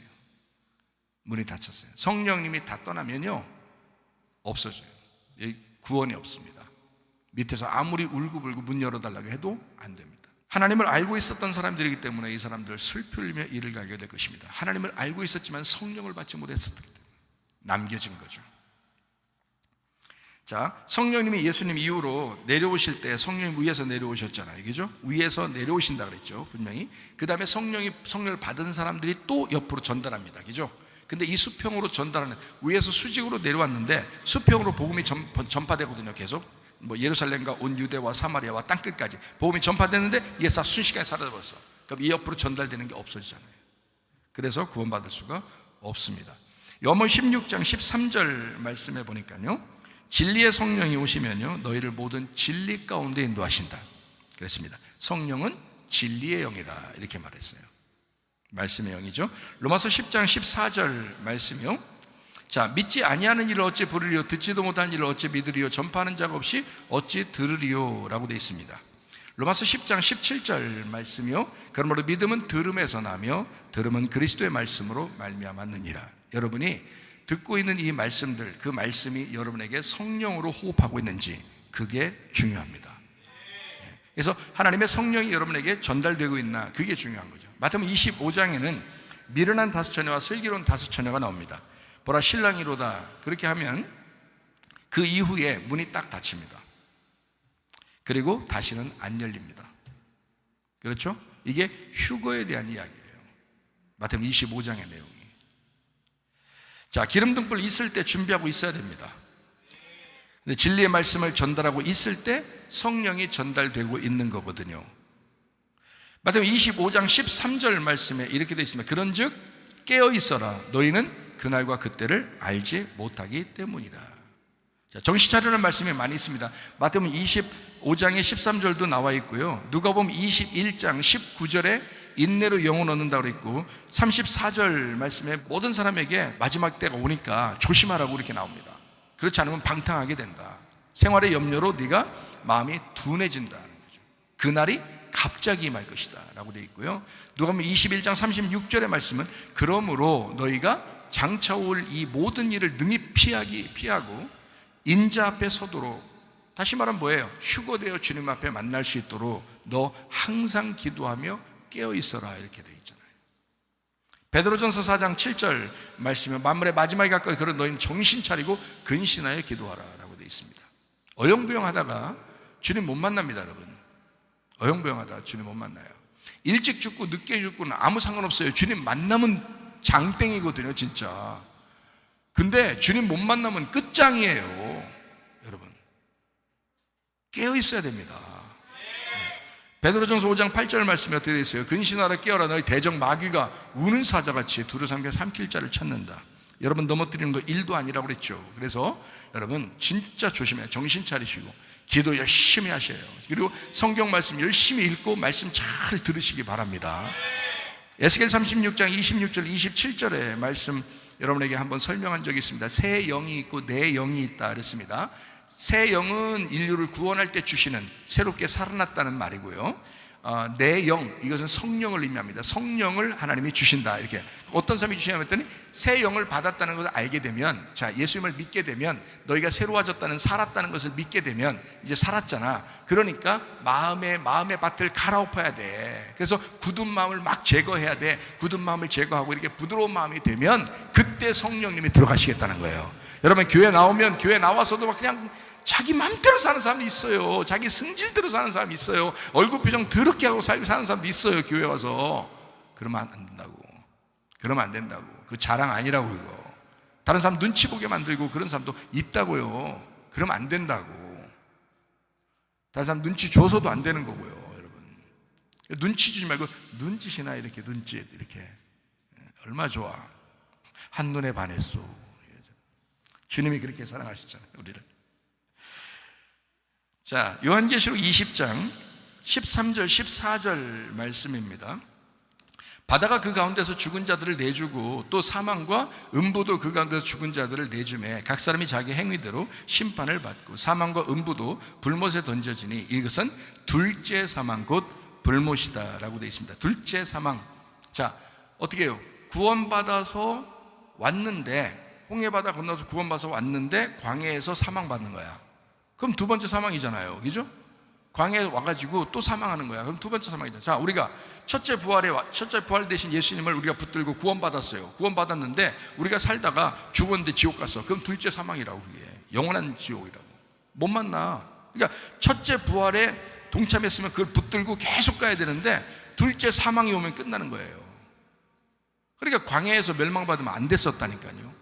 문이 닫혔어요. 성령님이 다 떠나면요 없어져요. 구원이 없습니다. 밑에서 아무리 울고불고 문 열어달라고 해도 안 됩니다. 하나님을 알고 있었던 사람들이기 때문에 이 사람들 슬피 흘리며 이를 가게 될 것입니다. 하나님을 알고 있었지만 성령을 받지 못했었기 때문에 남겨진 거죠. 자, 성령님이 예수님 이후로 내려오실 때 성령님 위에서 내려오셨잖아요, 그죠? 위에서 내려오신다 그랬죠, 분명히. 그 다음에 성령을 받은 사람들이 또 옆으로 전달합니다, 그죠? 근데 이 수평으로 전달하는, 위에서 수직으로 내려왔는데 수평으로 복음이 전파되거든요, 계속. 뭐 예루살렘과 온 유대와 사마리아와 땅끝까지 복음이 전파되는데 이게 다 순식간에 사라져버렸어. 그럼 이 옆으로 전달되는 게 없어지잖아요. 그래서 구원받을 수가 없습니다. 요한복음 16장 13절 말씀해 보니까요, 진리의 성령이 오시면요 너희를 모든 진리 가운데 인도하신다 그랬습니다. 성령은 진리의 영이다 이렇게 말했어요. 말씀의 영이죠. 로마서 10장 14절 말씀이요, 자 믿지 아니하는 일을 어찌 부르리요, 듣지도 못한 일을 어찌 믿으리요, 전파하는 자가 없이 어찌 들으리요 라고 되어 있습니다. 로마서 10장 17절 말씀이요, 그러므로 믿음은 들음에서 나며 들음은 그리스도의 말씀으로 말미암았느니라. 여러분이 듣고 있는 이 말씀들, 그 말씀이 여러분에게 성령으로 호흡하고 있는지 그게 중요합니다. 그래서 하나님의 성령이 여러분에게 전달되고 있나, 그게 중요한 거죠. 마태복음 25장에는 미련한 5처녀와 슬기로운 5처녀가 나옵니다. 보라 신랑이로다 그렇게 하면 그 이후에 문이 딱 닫힙니다. 그리고 다시는 안 열립니다. 그렇죠? 이게 휴거에 대한 이야기예요. 마태복음 25장의 내용이. 자, 기름등불 있을 때 준비하고 있어야 됩니다. 근데 진리의 말씀을 전달하고 있을 때 성령이 전달되고 있는 거거든요. 마태복음 25장 13절 말씀에 이렇게 되어 있습니다. 그런즉 깨어 있어라, 너희는 그날과 그때를 알지 못하기 때문이다. 자, 정신 차리라는 말씀이 많이 있습니다. 마태복음 25장의 13절도 나와 있고요, 누가복음 21장 19절에 인내로 영혼 얻는다고 했고, 34절 말씀에 모든 사람에게 마지막 때가 오니까 조심하라고 이렇게 나옵니다. 그렇지 않으면 방탕하게 된다. 생활의 염려로 네가 마음이 둔해진다는 거죠. 그날이 갑자기 임할 것이다 라고 되어 있고요, 누가복음 21장 36절의 말씀은 그러므로 너희가 장차 올 이 모든 일을 능히 피하고 인자 앞에 서도록, 다시 말하면 뭐예요? 휴거되어 주님 앞에 만날 수 있도록 너 항상 기도하며 깨어 있어라 이렇게 되어 있잖아요. 베드로전서 4장 7절 말씀에 만물의 마지막에 가까이 그런 너희는 정신 차리고 근신하여 기도하라 라고 되어 있습니다. 어영부영하다가 주님 못 만납니다. 여러분, 어영부영하다가 주님 못 만나요. 일찍 죽고 늦게 죽고는 아무 상관없어요. 주님 만나면 장땡이거든요 진짜. 근데 주님 못 만나면 끝장이에요. 여러분, 깨어 있어야 됩니다. 베드로전서 5장 8절 말씀에 어떻게 되어 있어요? 근신하라 깨어라, 너희 대적 마귀가 우는 사자같이 두루 삼킬 자를 찾는다. 여러분, 넘어뜨리는 거 1도 아니라고 그랬죠. 그래서 여러분 진짜 조심해요. 정신 차리시고 기도 열심히 하셔요. 그리고 성경 말씀 열심히 읽고 말씀 잘 들으시기 바랍니다. 에스겔 36장 26절 27절의 말씀 여러분에게 한번 설명한 적이 있습니다. 새 영이 있고 내 영이 있다 그랬습니다. 새 영은 인류를 구원할 때 주시는, 새롭게 살아났다는 말이고요, 내 영, 이것은 성령을 의미합니다. 성령을 하나님이 주신다. 이렇게 어떤 사람이 주시냐고 했더니 새 영을 받았다는 것을 알게 되면, 자 예수님을 믿게 되면 너희가 새로워졌다는, 살았다는 것을 믿게 되면 이제 살았잖아. 그러니까 마음의 밭을 갈아엎어야 돼. 그래서 굳은 마음을 막 제거해야 돼. 굳은 마음을 제거하고 이렇게 부드러운 마음이 되면 그때 성령님이 들어가시겠다는 거예요. 여러분, 교회 나오면 교회 나와서도 막 그냥 자기 맘대로 사는 사람이 있어요. 자기 승질대로 사는 사람이 있어요. 얼굴 표정 더럽게 하고 사는 사람도 있어요. 교회 와서. 그러면 안 된다고. 그러면 안 된다고. 그 자랑 아니라고. 그거 다른 사람 눈치 보게 만들고 그런 사람도 있다고요. 그러면 안 된다고. 다른 사람 눈치 줘서도 안 되는 거고요. 여러분, 눈치 주지 말고 눈짓이나 이렇게 눈짓 이렇게. 얼마 좋아. 한눈에 반했소. 주님이 그렇게 사랑하셨잖아요, 우리를. 자, 요한계시록 20장 13절 14절 말씀입니다. 바다가 그 가운데서 죽은 자들을 내주고 또 사망과 음부도 그 가운데서 죽은 자들을 내주매 각 사람이 자기 행위대로 심판을 받고 사망과 음부도 불못에 던져지니 이것은 둘째 사망 곧 불못이다 라고 되어 있습니다. 둘째 사망. 자, 어떻게 해요? 구원받아서 왔는데, 홍해바다 건너서 구원받아서 왔는데 광야에서 사망받는 거야. 그럼 두 번째 사망이잖아요. 그죠? 광야에 와가지고 또 사망하는 거야. 그럼 두 번째 사망이잖아. 자, 우리가 첫째 부활 대신 예수님을 우리가 붙들고 구원받았어요. 구원받았는데 우리가 살다가 죽었는데 지옥 갔어. 그럼 둘째 사망이라고. 그게 영원한 지옥이라고. 못 만나. 그러니까 첫째 부활에 동참했으면 그걸 붙들고 계속 가야 되는데 둘째 사망이 오면 끝나는 거예요. 그러니까 광야에서 멸망받으면 안 됐었다니까요.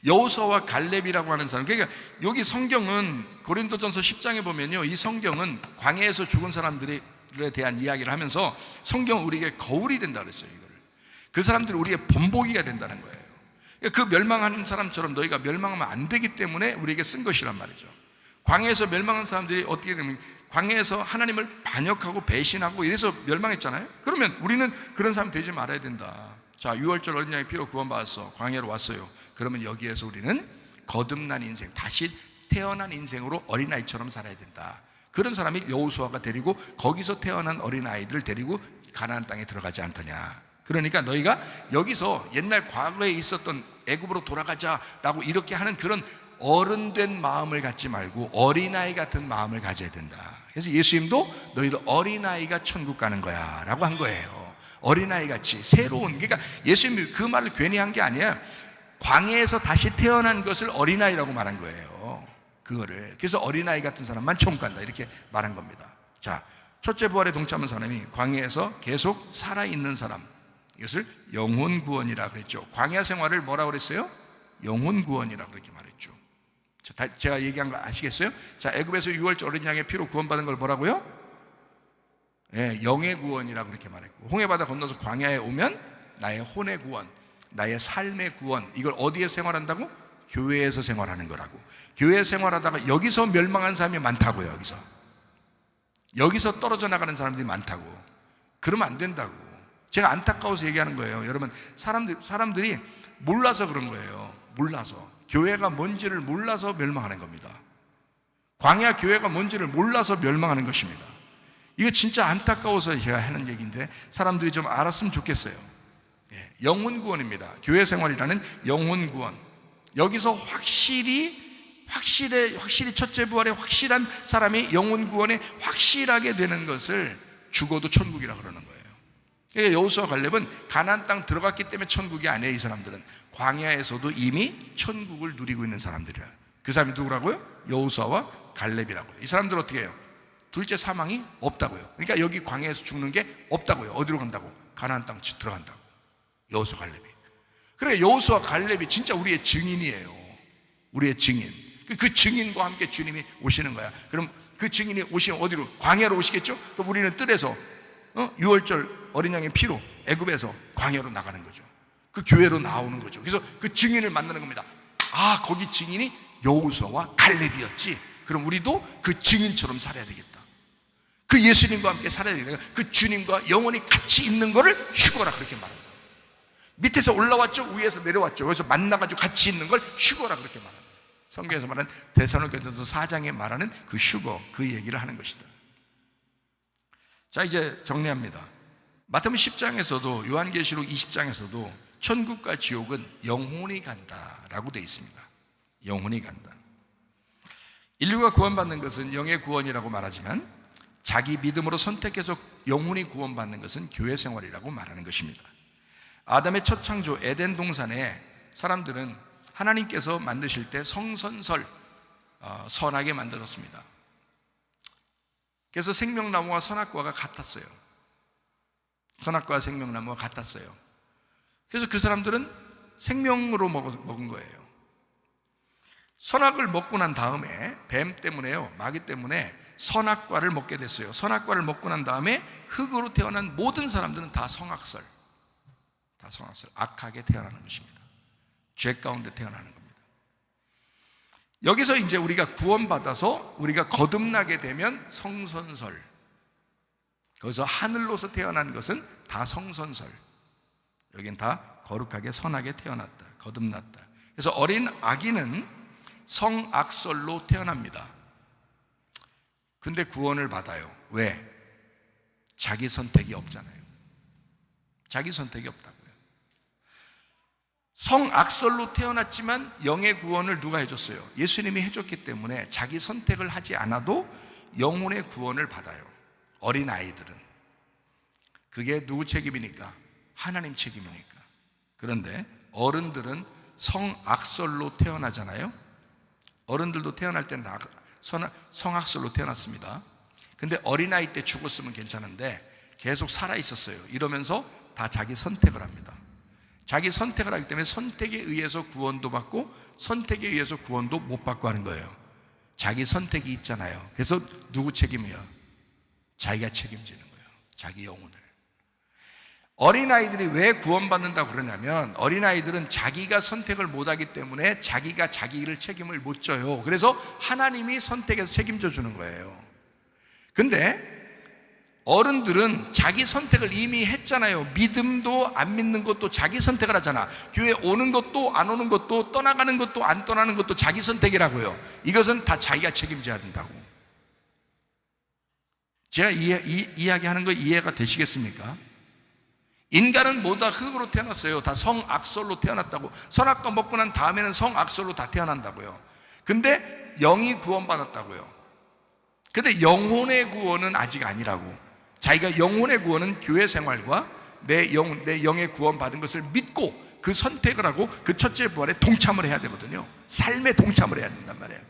여호수아와 갈렙이라고 하는 사람, 그러니까 여기 성경은 고린도전서 10장에 보면요, 이 성경은 광야에서 죽은 사람들에 대한 이야기를 하면서 성경은 우리에게 거울이 된다 그랬어요. 이거를. 그 사람들이 우리의 본보기가 된다는 거예요. 그 멸망하는 사람처럼 너희가 멸망하면 안 되기 때문에 우리에게 쓴 것이란 말이죠. 광야에서 멸망한 사람들이 어떻게 되면 광야에서 하나님을 반역하고 배신하고 이래서 멸망했잖아요. 그러면 우리는 그런 사람 되지 말아야 된다. 자, 6월절 어린 양의 피로 구원받았어. 광야로 왔어요. 그러면 여기에서 우리는 거듭난 인생, 다시 태어난 인생으로 어린아이처럼 살아야 된다. 그런 사람이 여호수아가 데리고 거기서 태어난 어린아이들을 데리고 가나안 땅에 들어가지 않더냐. 그러니까 너희가 여기서 옛날 과거에 있었던 애굽으로 돌아가자라고 이렇게 하는 그런 어른된 마음을 갖지 말고 어린아이 같은 마음을 가져야 된다. 그래서 예수님도 너희도 어린아이가 천국 가는 거야 라고 한 거예요. 어린아이 같이 새로운, 그러니까 예수님이 그 말을 괜히 한 게 아니야. 광야에서 다시 태어난 것을 어린아이라고 말한 거예요. 그거를. 그래서 어린아이 같은 사람만 천국 간다 이렇게 말한 겁니다. 자, 첫째 부활에 동참한 사람이 광야에서 계속 살아있는 사람, 이것을 영혼 구원이라 그랬죠. 광야 생활을 뭐라고 그랬어요? 영혼 구원이라 그렇게 말했죠. 제가 얘기한 거 아시겠어요? 자, 애굽에서 6월절 어린 양의 피로 구원받은 걸 뭐라고요? 영의 구원이라 그렇게 말했고, 홍해바다 건너서 광야에 오면 나의 혼의 구원, 나의 삶의 구원, 이걸 어디에 생활한다고? 교회에서 생활하는 거라고. 교회 생활하다가 여기서 멸망한 사람이 많다고요. 여기서 떨어져 나가는 사람들이 많다고. 그러면 안 된다고. 제가 안타까워서 얘기하는 거예요. 여러분, 사람들이 몰라서 그런 거예요. 몰라서. 교회가 뭔지를 몰라서 멸망하는 겁니다. 광야 교회가 뭔지를 몰라서 멸망하는 것입니다. 이거 진짜 안타까워서 제가 하는 얘기인데 사람들이 좀 알았으면 좋겠어요. 영혼 구원입니다. 교회 생활이라는 영혼 구원. 여기서 확실히 첫째 부활에 확실한 사람이 영혼 구원에 확실하게 되는 것을 죽어도 천국이라 그러는 거예요. 그러니까 여호수아 갈렙은 가나안 땅 들어갔기 때문에 천국이 아니에요. 이 사람들은 광야에서도 이미 천국을 누리고 있는 사람들이에요. 그 사람이 누구라고요? 여호수아와 갈렙이라고요. 이 사람들 어떻게 해요? 둘째 사망이 없다고요. 그러니까 여기 광야에서 죽는 게 없다고요. 어디로 간다고? 가나안 땅 들어간다고. 여호수아 갈렙이. 그러니까 여호수아 갈렙이 진짜 우리의 증인이에요. 우리의 증인. 그 증인과 함께 주님이 오시는 거야. 그럼 그 증인이 오시면 어디로? 광야로 오시겠죠? 그럼 우리는 뜰에서 6월절 어린 양의 피로 애굽에서 광야로 나가는 거죠. 그 교회로 나오는 거죠. 그래서 그 증인을 만나는 겁니다. 아, 거기 증인이 여호수아와 갈렙이었지. 그럼 우리도 그 증인처럼 살아야 되겠다. 그 예수님과 함께 살아야 되겠다. 그 주님과 영원히 같이 있는 거를 휴거라 그렇게 말합니다. 밑에서 올라왔죠, 위에서 내려왔죠. 그래서 만나가지고 같이 있는 걸 휴거라 그렇게 말합니다. 성경에서 말하는 데살로니가전서 4장에 말하는 그 휴거, 그 얘기를 하는 것이다. 자, 이제 정리합니다. 마태복음 10장에서도 요한계시록 20장에서도 천국과 지옥은 영혼이 간다라고 되어 있습니다. 영혼이 간다. 인류가 구원받는 것은 영의 구원이라고 말하지만 자기 믿음으로 선택해서 영혼이 구원받는 것은 교회 생활이라고 말하는 것입니다. 아담의 첫 창조 에덴 동산에 사람들은 하나님께서 만드실 때 성선설, 선하게 만들었습니다. 그래서 생명나무와 선악과가 같았어요. 선악과와 생명나무가 같았어요. 그래서 그 사람들은 생명으로 먹은 거예요. 선악을 먹고 난 다음에 뱀 때문에요, 마귀 때문에 선악과를 먹게 됐어요. 선악과를 먹고 난 다음에 흙으로 태어난 모든 사람들은 다 성악설, 악하게 태어나는 것입니다. 죄 가운데 태어나는 겁니다. 여기서 이제 우리가 구원받아서 우리가 거듭나게 되면 성선설, 거기서 하늘로서 태어난 것은 다 성선설, 여긴 다 거룩하게 선하게 태어났다, 거듭났다. 그래서 어린 아기는 성악설로 태어납니다. 근데 구원을 받아요. 왜? 자기 선택이 없잖아요. 자기 선택이 없다고요. 성악설로 태어났지만 영의 구원을 누가 해줬어요? 예수님이 해줬기 때문에 자기 선택을 하지 않아도 영혼의 구원을 받아요. 어린아이들은. 그게 누구 책임이니까? 하나님 책임이니까. 그런데 어른들은 성악설로 태어나잖아요. 어른들도 태어날 때는 성악설로 태어났습니다. 근데 어린아이 때 죽었으면 괜찮은데 계속 살아있었어요. 이러면서 다 자기 선택을 합니다. 자기 선택을 하기 때문에 선택에 의해서 구원도 받고 선택에 의해서 구원도 못 받고 하는 거예요. 자기 선택이 있잖아요. 그래서 누구 책임이야? 자기가 책임지는 거예요. 자기 영혼을. 어린아이들이 왜 구원받는다고 그러냐면 어린아이들은 자기가 선택을 못하기 때문에 자기가 자기 일 책임을 못 져요. 그래서 하나님이 선택해서 책임져 주는 거예요. 근데 어른들은 자기 선택을 이미 했잖아요. 믿음도 안 믿는 것도 자기 선택을 하잖아. 교회 오는 것도 안 오는 것도 떠나가는 것도 안 떠나는 것도 자기 선택이라고요. 이것은 다 자기가 책임져야 된다고. 제가 이야기하는 거 이해가 되시겠습니까? 인간은 모두 다 흙으로 태어났어요. 다 성악설로 태어났다고. 선악과 먹고 난 다음에는 성악설로 다 태어난다고요. 근데 영이 구원받았다고요. 근데 영혼의 구원은 아직 아니라고. 자기가 영혼의 구원은 교회 생활과 내 영의 구원받은 것을 믿고 그 선택을 하고 그 첫째 부활에 동참을 해야 되거든요. 삶에 동참을 해야 된단 말이에요.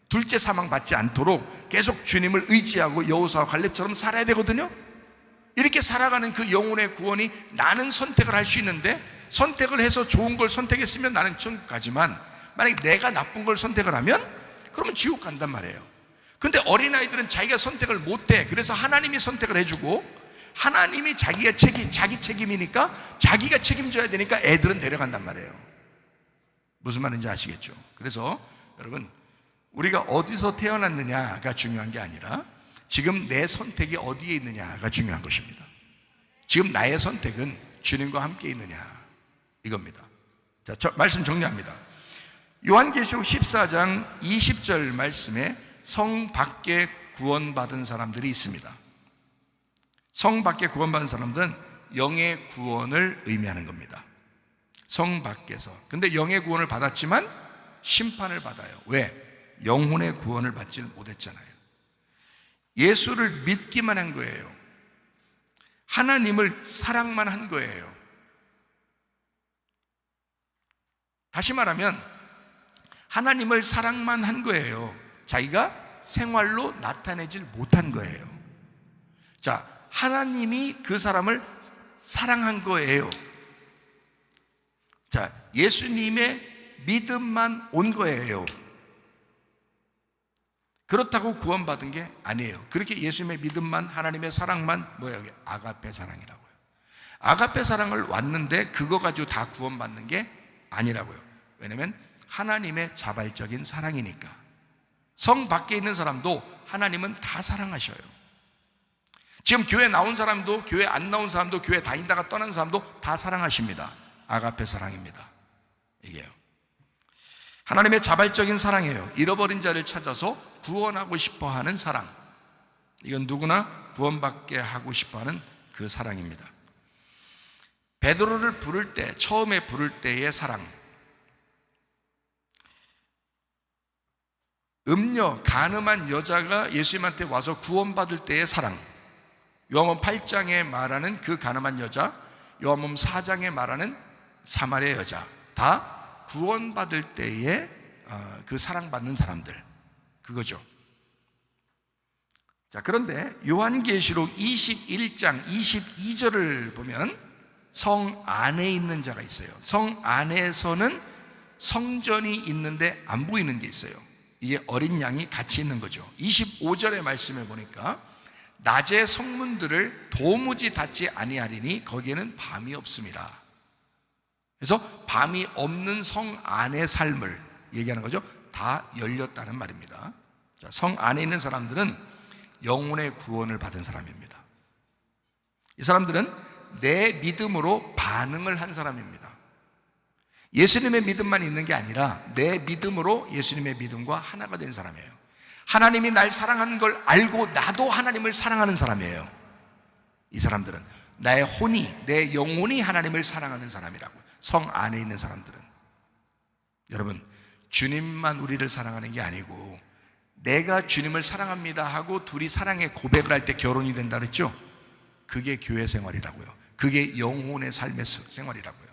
둘째 사망 받지 않도록 계속 주님을 의지하고 여호수아와 갈렙처럼 살아야 되거든요. 이렇게 살아가는 그 영혼의 구원이 나는 선택을 할 수 있는데, 선택을 해서 좋은 걸 선택했으면 나는 천국 가지만 만약에 내가 나쁜 걸 선택을 하면 그러면 지옥 간단 말이에요. 근데 어린아이들은 자기가 선택을 못해. 그래서 하나님이 선택을 해주고, 하나님이 자기 책임이니까 자기가 책임져야 되니까 애들은 데려간단 말이에요. 무슨 말인지 아시겠죠? 그래서 여러분, 우리가 어디서 태어났느냐가 중요한 게 아니라 지금 내 선택이 어디에 있느냐가 중요한 것입니다. 지금 나의 선택은 주님과 함께 있느냐, 이겁니다. 자, 말씀 정리합니다. 요한계시록 14장 20절 말씀에 성 밖에 구원받은 사람들이 있습니다. 성 밖에 구원받은 사람들은 영의 구원을 의미하는 겁니다. 성 밖에서. 근데 영의 구원을 받았지만 심판을 받아요. 왜? 영혼의 구원을 받지 못했잖아요. 예수를 믿기만 한 거예요. 하나님을 사랑만 한 거예요. 다시 말하면 하나님을 사랑만 한 거예요. 자기가 생활로 나타내질 못한 거예요. 자, 하나님이 그 사람을 사랑한 거예요. 자, 예수님의 믿음만 온 거예요. 그렇다고 구원받은 게 아니에요. 그렇게 예수님의 믿음만, 하나님의 사랑만, 뭐예요? 아가페 사랑이라고요. 아가페 사랑을 왔는데 그거 가지고 다 구원받는 게 아니라고요. 왜냐하면 하나님의 자발적인 사랑이니까. 성 밖에 있는 사람도 하나님은 다 사랑하셔요. 지금 교회 나온 사람도, 교회 안 나온 사람도, 교회 다니다가 떠난 사람도 다 사랑하십니다. 아가페 사랑입니다. 이게요. 하나님의 자발적인 사랑이에요. 잃어버린 자를 찾아서 구원하고 싶어하는 사랑. 이건 누구나 구원받게 하고 싶어하는 그 사랑입니다. 베드로를 부를 때, 처음에 부를 때의 사랑. 가늠한 여자가 예수님한테 와서 구원받을 때의 사랑. 요한복음 8장에 말하는 그 가늠한 여자, 요한복음 4장에 말하는 사마리아 여자, 다 구원받을 때에 그 사랑받는 사람들, 그거죠. 자, 그런데 요한계시록 21장 22절을 보면 성 안에 있는 자가 있어요. 성 안에서는 성전이 있는데 안 보이는 게 있어요. 이게 어린 양이 같이 있는 거죠. 25절의 말씀에 보니까 낮에 성문들을 도무지 닫지 아니하리니 거기에는 밤이 없습니다. 그래서 밤이 없는 성 안의 삶을 얘기하는 거죠. 다 열렸다는 말입니다. 자, 성 안에 있는 사람들은 영혼의 구원을 받은 사람입니다. 이 사람들은 내 믿음으로 반응을 한 사람입니다. 예수님의 믿음만 있는 게 아니라 내 믿음으로 예수님의 믿음과 하나가 된 사람이에요. 하나님이 날 사랑하는 걸 알고 나도 하나님을 사랑하는 사람이에요. 이 사람들은 나의 혼이, 내 영혼이 하나님을 사랑하는 사람이라고. 성 안에 있는 사람들은. 여러분, 주님만 우리를 사랑하는 게 아니고 내가 주님을 사랑합니다 하고 둘이 사랑의 고백을 할 때 결혼이 된다 그랬죠? 그게 교회 생활이라고요. 그게 영혼의 삶의 생활이라고요.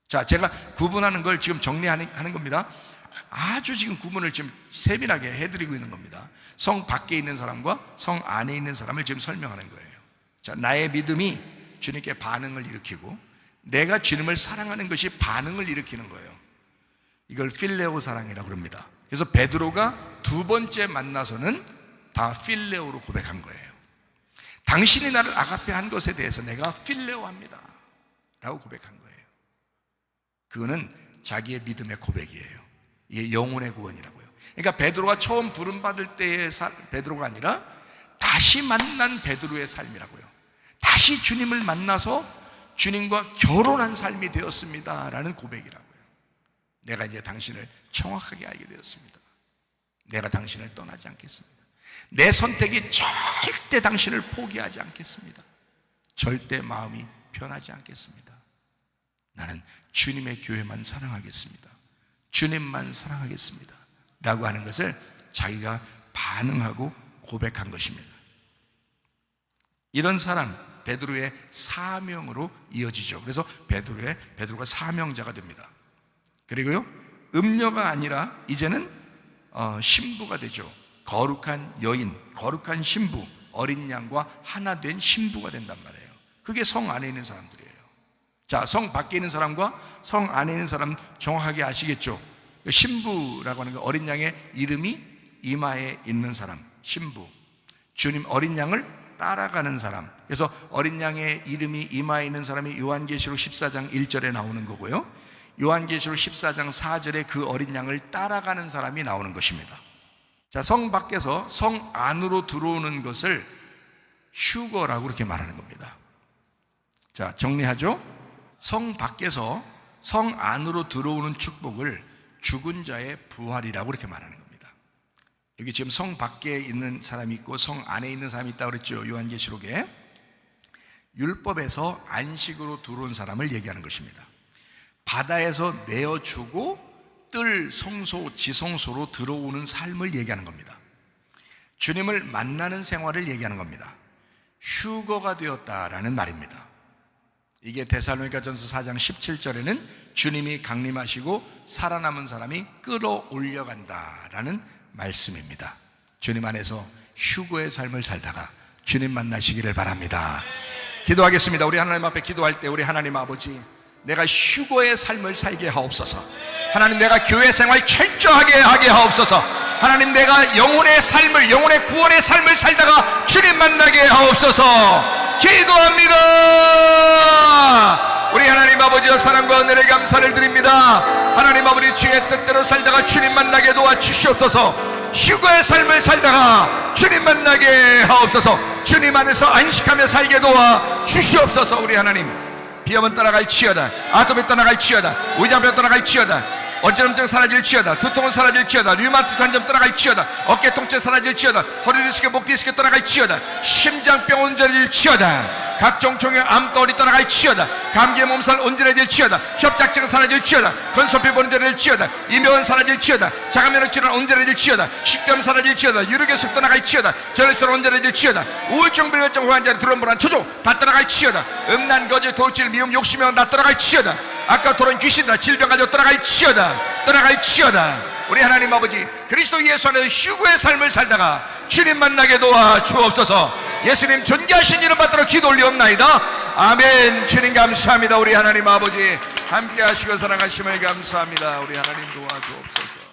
자, 제가 구분하는 걸 지금 정리하는 겁니다. 아주 지금 구분을 지금 세밀하게 해드리고 있는 겁니다. 성 밖에 있는 사람과 성 안에 있는 사람을 지금 설명하는 거예요. 자, 나의 믿음이 주님께 반응을 일으키고 내가 주님을 사랑하는 것이 반응을 일으키는 거예요. 이걸 필레오 사랑이라고 합니다. 그래서 베드로가 두 번째 만나서는 다 필레오로 고백한 거예요. 당신이 나를 아가페한 것에 대해서 내가 필레오합니다 라고 고백한 거예요. 그거는 자기의 믿음의 고백이에요. 이게 영혼의 구원이라고요. 그러니까 베드로가 처음 부름받을 때의 베드로가 아니라 다시 만난 베드로의 삶이라고요. 다시 주님을 만나서 주님과 결혼한 삶이 되었습니다 라는 고백이라고요. 내가 이제 당신을 정확하게 알게 되었습니다. 내가 당신을 떠나지 않겠습니다. 내 선택이 절대 당신을 포기하지 않겠습니다. 절대 마음이 변하지 않겠습니다. 나는 주님의 교회만 사랑하겠습니다. 주님만 사랑하겠습니다 라고 하는 것을 자기가 반응하고 고백한 것입니다. 이런 사랑, 베드로의 사명으로 이어지죠. 그래서 베드로가 사명자가 됩니다. 그리고요, 음녀가 아니라 이제는 신부가 되죠. 거룩한 여인, 거룩한 신부, 어린 양과 하나 된 신부가 된단 말이에요. 그게 성 안에 있는 사람들이에요. 자, 성 밖에 있는 사람과 성 안에 있는 사람 정확하게 아시겠죠? 신부라고 하는 거, 어린 양의 이름이 이마에 있는 사람, 신부. 주님 어린 양을 따라가는 사람. 그래서 어린 양의 이름이 이마에 있는 사람이 요한계시록 14장 1절에 나오는 거고요, 요한계시록 14장 4절에 그 어린 양을 따라가는 사람이 나오는 것입니다. 자, 성 밖에서 성 안으로 들어오는 것을 휴거라고 그렇게 말하는 겁니다. 자, 정리하죠? 성 밖에서 성 안으로 들어오는 축복을 죽은 자의 부활이라고 그렇게 말하는 겁니다. 여기 지금 성 밖에 있는 사람이 있고 성 안에 있는 사람이 있다고 그랬죠. 요한계시록에 율법에서 안식으로 들어온 사람을 얘기하는 것입니다. 바다에서 내어주고 뜰 성소, 지성소로 들어오는 삶을 얘기하는 겁니다. 주님을 만나는 생활을 얘기하는 겁니다. 휴거가 되었다라는 말입니다. 이게 데살로니가전서 4장 17절에는 주님이 강림하시고 살아남은 사람이 끌어올려간다라는 말씀입니다. 주님 안에서 휴거의 삶을 살다가 주님 만나시기를 바랍니다. 기도하겠습니다. 우리 하나님 앞에 기도할 때 우리 하나님 아버지, 내가 휴거의 삶을 살게 하옵소서. 하나님, 내가 교회 생활 철저하게 하게 하옵소서. 하나님, 내가 영혼의 삶을, 영혼의 구원의 삶을 살다가 주님 만나게 하옵소서. 기도합니다. 우리 하나님 아버지의 사랑과 은혜를 감사를 드립니다. 하나님 아버지, 주의 뜻대로 살다가 주님 만나게 도와주시옵소서. 휴거의 삶을 살다가 주님 만나게 하옵소서. 주님 안에서 안식하며 살게 도와주시옵소서. 우리 하나님, 비염은 떠나갈지어다, 아토피 떠나갈지어다, 의장병 떠나갈지어다, 어지럼증 사라질지어다, 두통은 사라질지어다, 류마티스 관점 떠나갈지어다, 어깨 통증 사라질지어다, 허리 디스크, 목 디스크 떠나갈지어다, 심장병 온전해질지어다, 각종 종의 암덩어리 떠나갈지어다, 감기의 몸살 온전해질지어다, 협착증 사라질지어다, 건소피 온전해질지어다, 이명은 사라질지어다, 자가면역 질환 온전해질지어다, 식도염 사라질지어다, 유력의식 떠나갈지어다, 저혈증 온전해질지어다, 우울증, 불면증 환자의 두런불안 초조 다 떠나갈지어다, 음란, 거짓, 도질, 미움, 욕심이 다 떠나갈지어다, 아까 토론 귀신이나 질병 가지고 떠나갈지어다, 떠나갈지어다. 우리 하나님 아버지, 그리스도 예수 안에서 휴거의 삶을 살다가 주님 만나게 도와주옵소서. 예수님 존귀하신 이름 받들어 기도 올리옵나이다. 아멘. 주님 감사합니다. 우리 하나님 아버지 함께 하시고 사랑하심을 감사합니다. 우리 하나님 도와주옵소서.